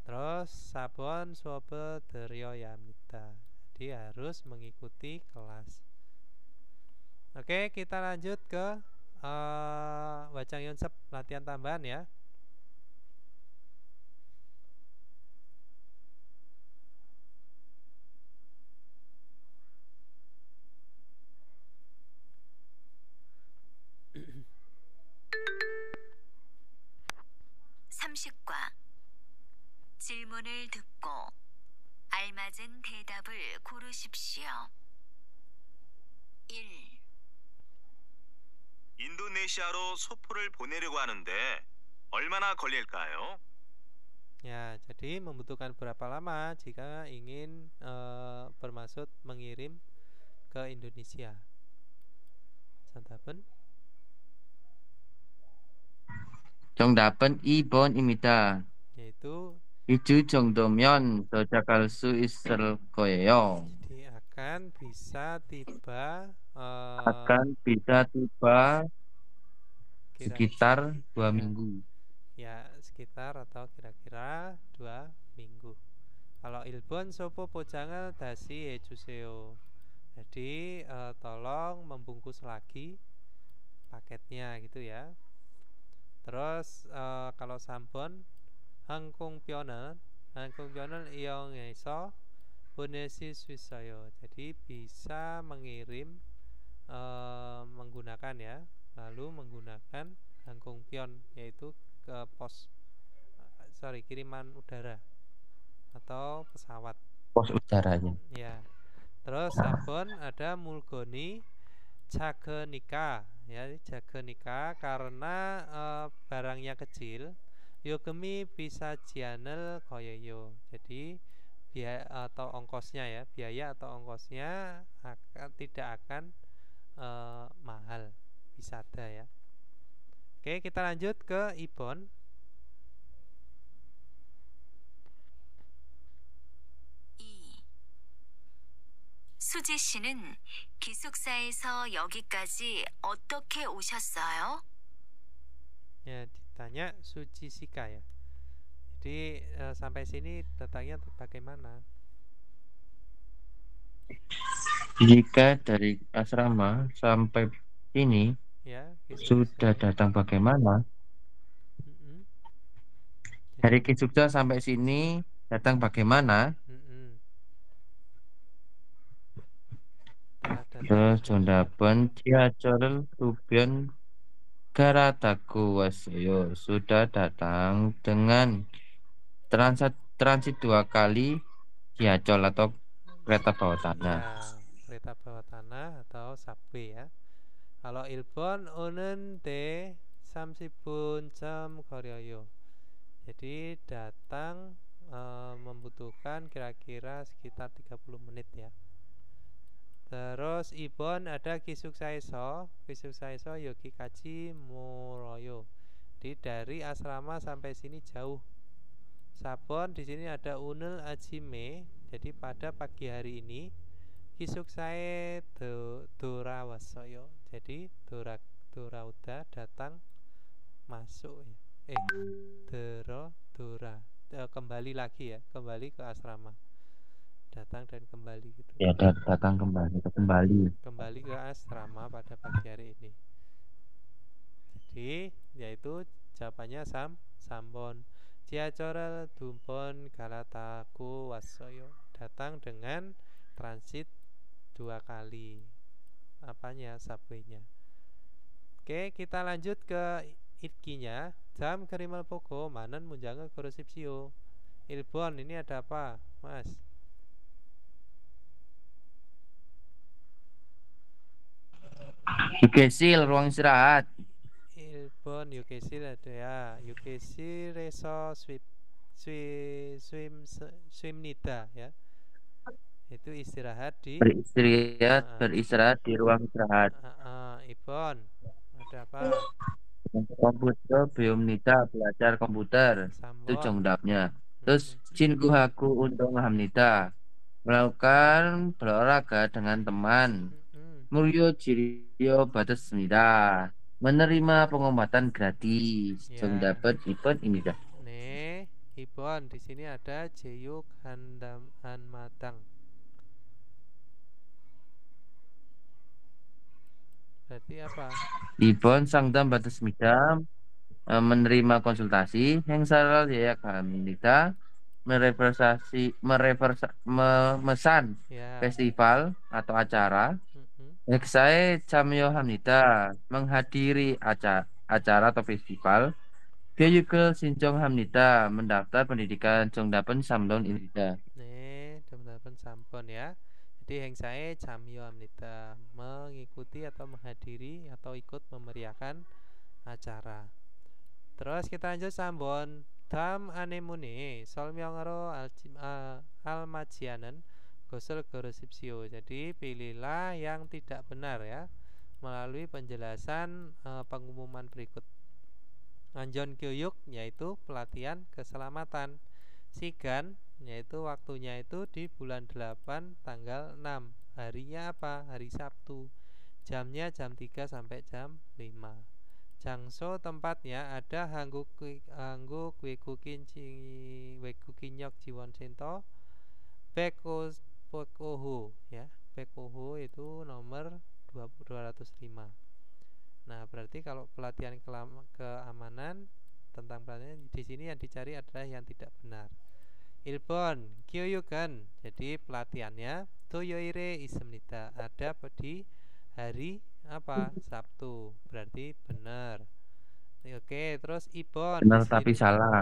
Terus sabon 수업을 들어야 합니다. Jadi harus mengikuti kelas. Oke, kita lanjut ke Wajang Yonsep latihan tambahan ya. 삼식과 질문을 듣고 알맞은 대답을 고르십시오. 1. 인도네시아로 소포를 보내려고 하는데 얼마나 걸릴까요? Ya, jadi membutuhkan berapa lama jika ingin bermaksud mengirim ke Indonesia? 정답은 정답은 2번입니다. yaitu 2주 정도면 도착할 수 있을 거예요. jadi akan bisa tiba Akan bisa tiba sekitar 2 minggu. Ya, sekitar atau kira-kira 2 minggu. Kalau ilbon sopo pojangal dasi ejuseo. Jadi tolong membungkus lagi paketnya gitu ya. Terus kalau sambon hangkung pionel iong iso bonesi swisayo. Jadi bisa mengirim menggunakan ya, lalu menggunakan hangkung pion, yaitu ke kiriman udara atau pesawat. Pos udaranya. Ya. Terus sabon ada mulgoni jagenika ya, jagenika karena barangnya kecil. Yogemi bisa channel koyoyo. Jadi biaya atau ongkosnya tidak akan mahal, bisa ada ya. Oke, kita lanjut ke ibon. 수지 씨는 기숙사에서 여기까지 어떻게 오셨어요? Ya, ditanya Suci Sika ya. Jadi sampai sini datangnya bagaimana? Jika dari asrama sampai sini Ya, sudah datang bagaimana? Dari Kisuksa sampai sini datang bagaimana? Terus jondapan Ciacorel Rubian Garataku Wasoyo sudah datang dengan transit 2 kali Ciacol atau kereta bawah tanah. Ya, kereta bawah tanah atau subway ya. Kalau ilbon onen de samsibun jam koryoyo. Jadi datang membutuhkan kira-kira sekitar 30 menit ya. Terus ibon ada Kisuksaeso yogi kaji muroyo. Jadi dari asrama sampai sini jauh. Sabon di sini ada unel ajime. Jadi pada pagi hari ini Kisuksae Dora Wasoyo. Jadi Dora udah datang masuk ya. Dora kembali lagi ya, kembali ke asrama. Datang dan kembali gitu. Ya, datang kembali ke asrama pada pagi hari ini. Jadi yaitu jawabannya sambon. Ciacorel dumpon galataku wasoyo. Datang dengan transit 2 kali apanya, subway-nya. Oke, kita lanjut ke itkinya. Jam kerimal poko manan munjanga korosipsio. Ilbon ini ada apa, Mas? Yukesil ruang istirahat. Ilbon Yukesil ada ya. Yukesil reso swim nida ya. Itu istirahat di beristirahat di ruang istirahat. Ibon ada apa? Komputer Biomnida belajar komputer. Itu jongdapnya. Terus Cinguhaku untuk Hamnida melakukan berolahraga dengan teman. Muryo Jirio Batasmida menerima pengobatan gratis. Jongdapat Ibon ini dah. Nih, Ibon di sini ada Jeyuk Hanmadang. Berarti apa? Ibon Sangdam Batasmida menerima konsultasi Hengsaral Yayak Hamnida memesan festival atau acara. Saya Camyo Hamnida menghadiri acara atau festival. Biayukel Sinjong Hamnida mendaftar pendidikan Jongdapen Samdon Inida. Nih, Jongdapen Sampon ya. Jadi Hengsae Camyo Hamnida mengikuti atau menghadiri atau ikut memeriahkan acara. Terus kita lanjut sambon. Dam anemone solmyongero almajianen gosel gorosipsio. Jadi pilihlah yang tidak benar ya melalui penjelasan pengumuman berikut. Anjon Kyoyuk yaitu pelatihan keselamatan. Sigan yaitu waktunya itu di bulan 8 tanggal 6 Harinya apa? Hari Sabtu. Jamnya jam 3 sampai jam 5. Jangso tempatnya ada Hangguk Wekukinyok Jiwon Sento Pekoho ya. Pekoho itu nomor 205. Nah, berarti kalau pelatihan keamanan tentang pelatihan di sini yang dicari adalah yang tidak benar. Ilbon Kyoyukan. Jadi pelatihannya Toyoire Ismnita ada di hari apa? Sabtu. Berarti benar. Oke, terus Ibon Benar tapi salah.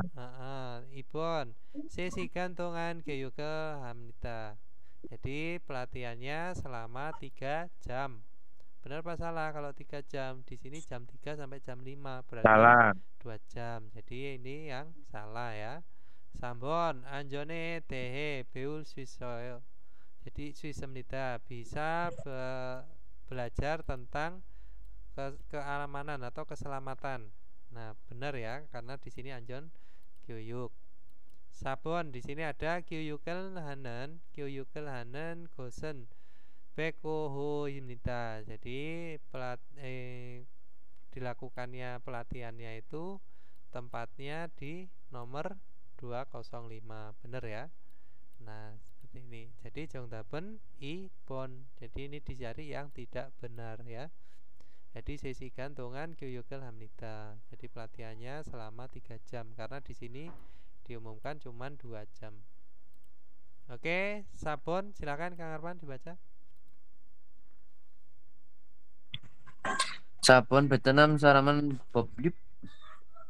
Ibon sesi gantungan Kyoyuka Hamnita. Jadi pelatihannya selama 3 jam. Benar apa salah kalau 3 jam? Di sini jam 3 sampai jam 5, berarti Salah. 2 jam. Jadi ini yang salah ya. Sambon Anjone Tehe Beul Swisoyo. Jadi Swisemnida bisa belajar tentang keamanan atau keselamatan. Nah, benar ya, karena di sini Anjon Kyoyuk. Sabon di sini ada Kyoyukel Hanan Gosen Pekoho Himnita. Jadi dilakukannya pelatihannya itu tempatnya di nomor 205. Benar ya. Nah, seperti ini. Jadi Jongdaben Ibon. Jadi ini dicari yang tidak benar ya. Jadi sesi gantungan Kyoyukel Hamnita. Jadi pelatihannya selama 3 jam karena di sini diumumkan cuma 2 jam. Oke, Sabon silakan Kang Arman dibaca. Sabon Vietnam Saraman Boblip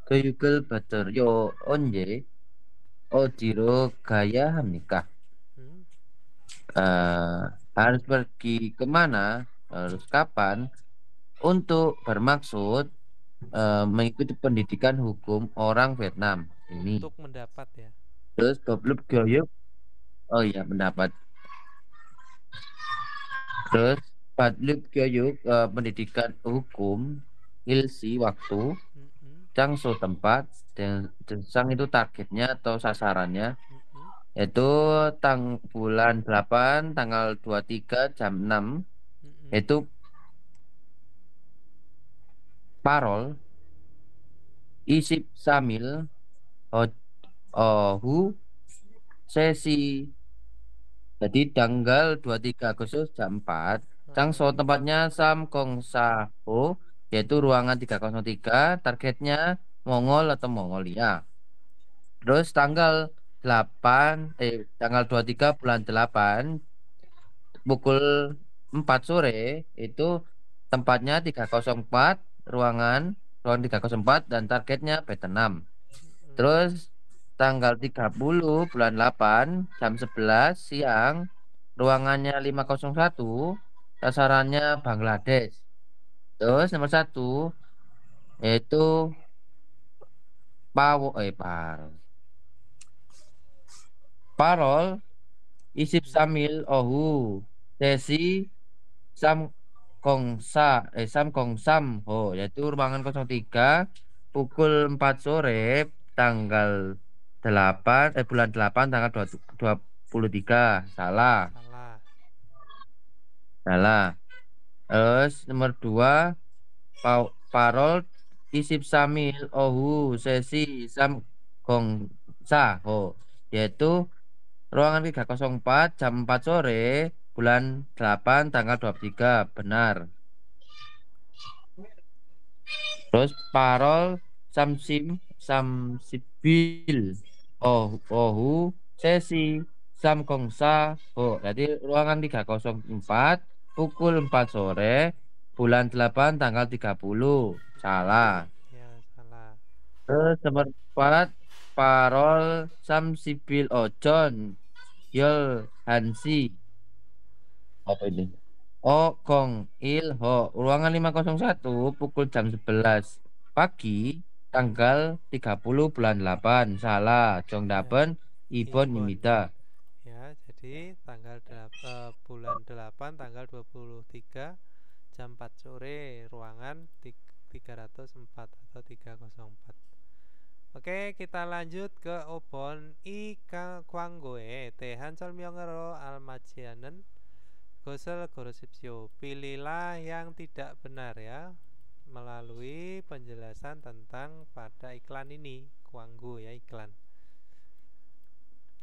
Kayukel Butter Yo Onje Odiro Gaya Hamnikah. Harus pergi kemana, harus kapan, untuk bermaksud mengikuti pendidikan hukum orang Vietnam ini. Untuk mendapat ya. Terus Boblip Goyuk, oh iya mendapat. Terus Badlip Goyuk pendidikan hukum, ilsi waktu, Cangso tempat, dan Sang itu targetnya atau sasarannya, yaitu bulan 8 tanggal 23 jam 6, yaitu parol isip samil ohu sesi. Jadi tanggal 23 Agustus jam 4. Cangso tempatnya Sam Kong Sa Ho, yaitu ruangan 303, targetnya Mongol atau Mongolia. Terus tanggal 23 bulan 8 pukul 4 sore itu tempatnya 304, ruangan 304 dan targetnya Vietnam. Terus tanggal 30 bulan 8 jam 11 siang ruangannya 501, sasarannya Bangladesh. Terus nomor 1 yaitu parol isip samil ohu sesi Sam Kong Sam Ho, yaitu ruangan 03 pukul 4 sore tanggal 8 bulan 8 tanggal 23. Salah. Terus nomor 2 parol isip samil ohu sesi Sam Kong Sa Ho, yaitu ruangan 304 jam 4 sore bulan 8 tanggal 23. Benar. Terus parol Samsibil ohu sesi Sam Kong Sa Ho, jadi ruangan 304 pukul 4 sore bulan 8 tanggal 30. Salah. Ya, salah. Terus nomor 4 parol Samsibil John Yol Hansi, apa ini? Kong Il Ho, ruangan 501 pukul jam 11 pagi tanggal 30 bulan 8. Salah. Jongdaben Ibon Nimita. Ya, jadi bulan 8 tanggal 23 jam 4 sore ruangan 304 atau 304. Oke, kita lanjut ke Obon I Kwanggoe Tehan Solmyongero Almajianen Gosel gorosipsio. Pilihlah yang tidak benar ya melalui penjelasan tentang pada iklan ini. Kuanggu ya iklan.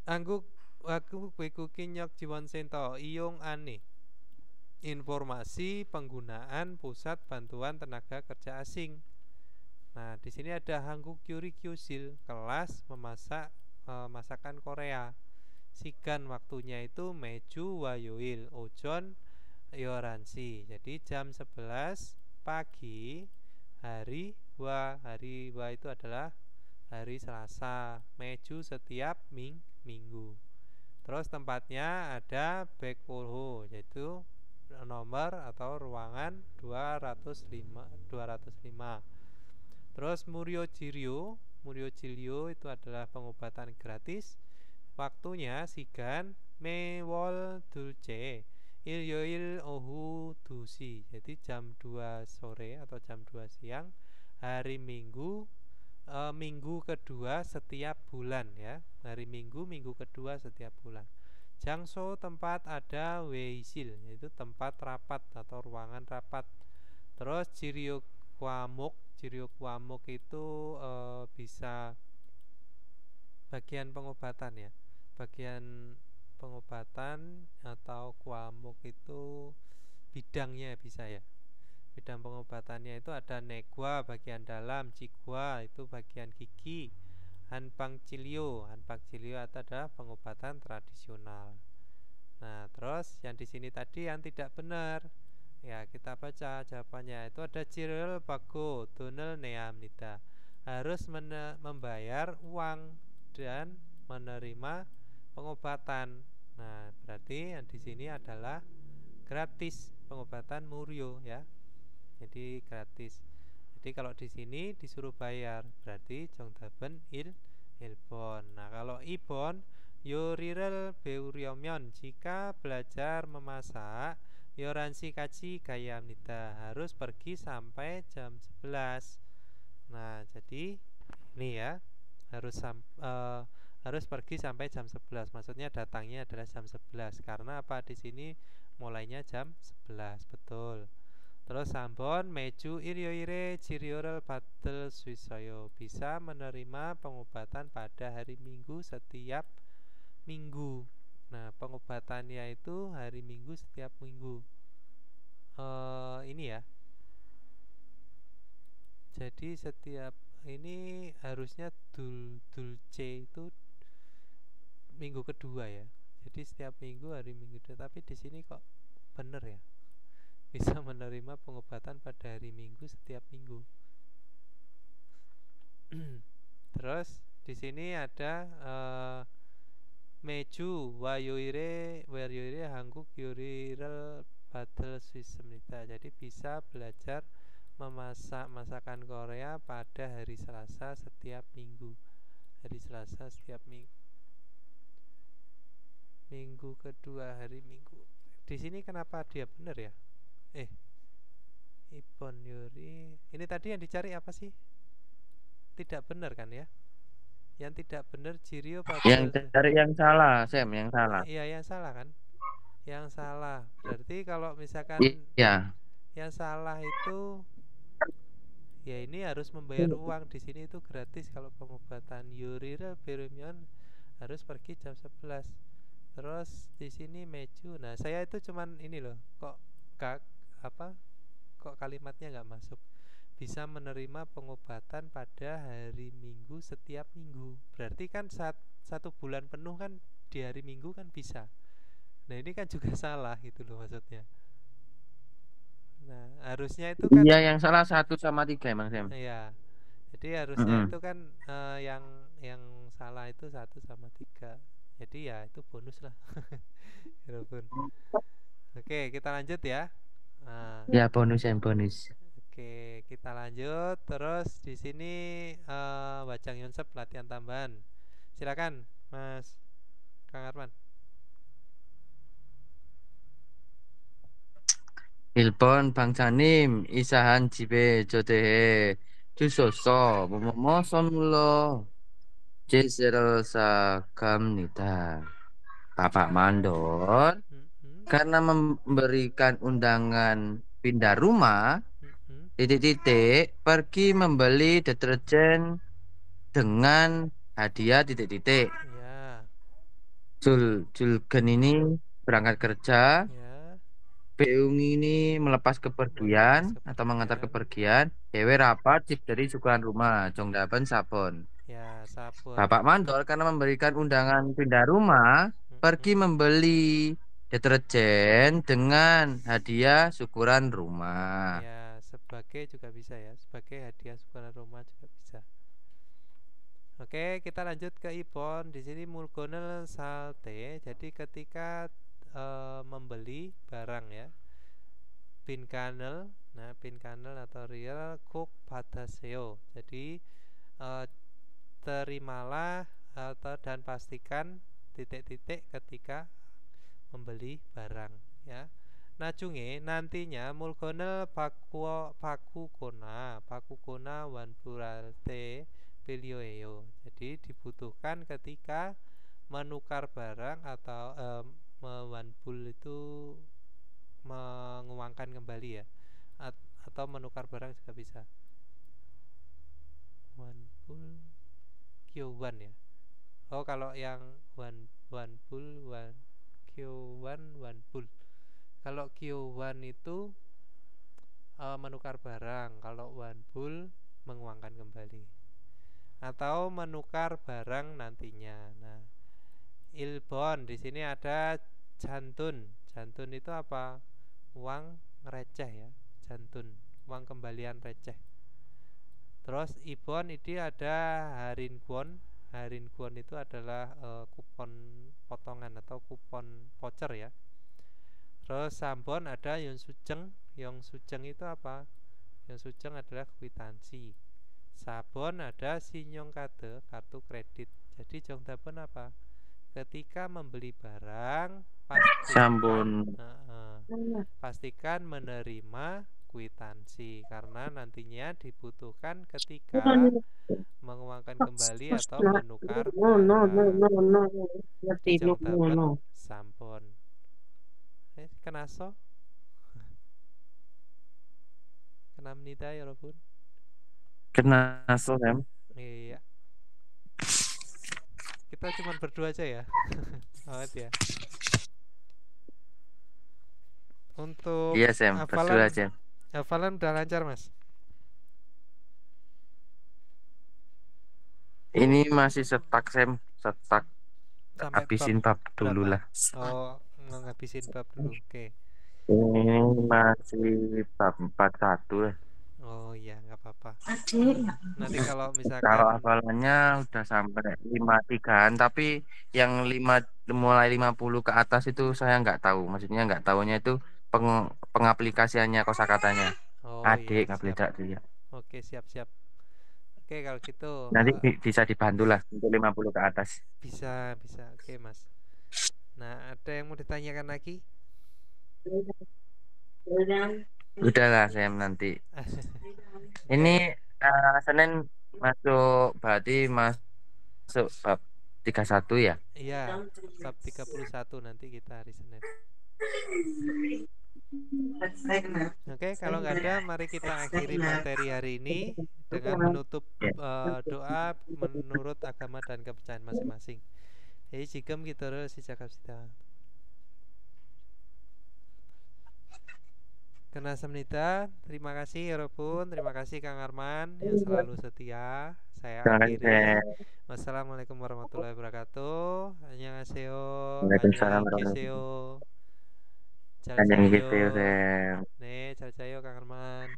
Aku kuwi nyok jiwon sento iyong ane. Informasi penggunaan pusat bantuan tenaga kerja asing. Nah, di sini ada Hanguk Kyuri Kyusil, kelas memasak masakan Korea. Sigan waktunya itu meju wayoil ojon yoransi. Jadi jam 11 pagi hari wa itu adalah hari Selasa, meju setiap minggu. Terus tempatnya ada Baekpolho, yaitu nomor atau ruangan 205. Terus Muryo Jiryo itu adalah pengobatan gratis. Waktunya sigan mewol dulce ilyoil ohu dusi. Jadi jam 2 sore atau jam 2 siang hari Minggu, minggu kedua setiap bulan ya. Hari Minggu kedua setiap bulan. Jangso tempat ada weisil, yaitu tempat rapat atau ruangan rapat. Terus Jiryo Kwamok itu bisa bagian pengobatan ya. Bagian pengobatan atau Kwamok itu bidangnya bisa ya. Bidang pengobatannya itu ada negwa bagian dalam, cigwa itu bagian gigi, hanpang cilio adalah pengobatan tradisional. Nah, terus yang di sini tadi yang tidak benar. Ya, kita baca jawabannya. Itu ada Ciril Bago Donel Neamnida. Harus membayar uang dan menerima pengobatan. Nah, berarti yang di sini adalah gratis pengobatan Muryo ya. Jadi gratis. Jadi kalau di sini disuruh bayar, berarti Jongdaben ilbon. Nah, kalau ibon Yorirel Beuryomion, jika belajar memasak Yoransi kaji gayamnida, harus pergi sampai jam 11. Nah, jadi ini ya, harus pergi sampai jam 11. Maksudnya datangnya adalah jam 11. Karena apa? Di sini mulainya jam 11, betul. Terus Sambon meju iryoire ciryorel batel suisoyo, bisa menerima pengobatan pada hari Minggu setiap minggu. Nah, pengobatannya itu hari Minggu setiap minggu. Ini ya. Jadi setiap ini harusnya dulce itu minggu kedua ya. Jadi setiap minggu hari Minggu. Tapi di sini kok bener ya? Bisa menerima pengobatan pada hari Minggu setiap minggu. Terus di sini ada meju wayoire hangguk yurirel badel swismita. Jadi bisa belajar memasak masakan Korea pada hari Selasa setiap minggu. Hari Selasa setiap minggu. Minggu kedua hari Minggu. Di sini kenapa dia benar ya? Ibon Yuri. Ini tadi yang dicari apa sih? Tidak benar kan ya? Yang tidak benar Jiryo Yang cari yang salah, Sam, yang salah. Iya, yang salah kan? Yang salah. Berarti kalau misalkan iya, yang salah itu ya ini harus membayar uang. Di sini itu gratis kalau pengobatan. Yurira Berumion harus pergi jam 11. Terus di sini meju. Nah, saya itu cuman ini loh. Kok kalimatnya nggak masuk. Bisa menerima pengobatan pada hari Minggu setiap minggu. Berarti kan satu bulan penuh kan di hari Minggu kan bisa. Nah, ini kan juga salah gitu loh maksudnya. Nah, harusnya itu kan iya, yang salah 1 sama 3 emang, Sam. Iya. Jadi harusnya itu kan yang salah itu 1 sama 3. Jadi ya itu bonus lah. Oke, kita lanjut ya. Nah, ya bonus. Oke, kita lanjut. Terus di sini Wajang Yonsep latihan tambahan. Silakan, Mas Kang Arman. 일본 방차님, 이사한 집에 초대해 주셔서 뭐뭐 선물로 제세를 사갑니다. Bapak Mandor karena memberikan undangan pindah rumah, titik-titik, pergi membeli deterjen dengan hadiah titik-titik. Ya, Julgen ini berangkat kerja, ya. Beung ini melepas kepergian atau mengantar kepergian, Dewe rapat cip dari syukuran rumah, Jongdapen sabon. Ya, sabun. Bapak mandor karena memberikan undangan pindah rumah, pergi membeli deterjen dengan hadiah syukuran rumah. Ya, sebagai juga bisa ya, sebagai hadiah syukuran rumah juga bisa. Oke, kita lanjut ke Ibon. Di sini mulgonel salte. Jadi ketika membeli barang ya, pinkanel. Nah, pinkanel atau real cook padaseo. Jadi terimalah atau dan pastikan titik-titik ketika membeli barang ya. Najunge nantinya mulgonel pakukona wan puralte pilioeo. Jadi dibutuhkan ketika menukar barang atau wanbul itu menguangkan kembali ya, atau menukar barang juga bisa. Wanbul kyowan ya. Oh, kalau yang wanbul kyowan wanbul. Kalau kyowan itu menukar barang, kalau wanbul menguangkan kembali atau menukar barang nantinya. Nah, ilbon di sini ada jantun. Jantun itu apa? Uang receh ya, jantun, uang kembalian receh. Terus ibon ini ada harinkwon. Harinkwon itu adalah kupon potongan atau kupon voucher ya. Terus sambon ada yongsujeng. Yongsujeng itu apa? Yongsujeng adalah kwitansi. Sabon ada sinyong kade, kartu kredit. Jadi jongdapen apa? Ketika membeli barang pastikan menerima kwitansi karena nantinya dibutuhkan ketika menguangkan kembali atau menukar jongdapen sampon. Kenaso? Kenamnida ya Robun? Kenaso Sam. Iya. Kita cuma berdua aja ya. Awet ya. Untuk iya Sam, berdua aja. Hafalan udah lancar Mas? Ini masih setak Sam, setak. Sampai habisin bab dulu lah. Oh, ngabisin bab dulu. Oke. Ini masih bab 41 lah. Oh iya, nggak apa-apa. Nanti kalau misalkan kalau hafalannya udah sampai 53-an, tapi yang mulai 50 ke atas itu saya nggak tahu. Maksudnya nggak tahunya itu pengaplikasiannya kosakatanya. Oh Adik iya, nggak boleh tak dia. Oke, siap-siap. Oke, kalau gitu Nanti bisa dibantu lah untuk 50 ke atas. Bisa. Oke, Mas. Nah, ada yang mau ditanyakan lagi? Udahlah Sam nanti. Ini Senin masuk, berarti masuk bab 31 ya? Iya, bab 31 nanti kita hari Senin. Oke, kalau nggak ada, mari kita akhiri materi hari ini dengan menutup doa menurut agama dan kepercayaan masing-masing. Jadi jigem kita terus si cakap sita. Kena semnita, terima kasih ya Robun, terima kasih Kang Arman yang selalu setia. Saya akhiri. Wassalamualaikum warahmatullahi wabarakatuh. Annyeonghaseyo. Waalaikumsalam warahmatullahi wabarakatuh. Annyeonghaseyo. Nih, Kang Arman.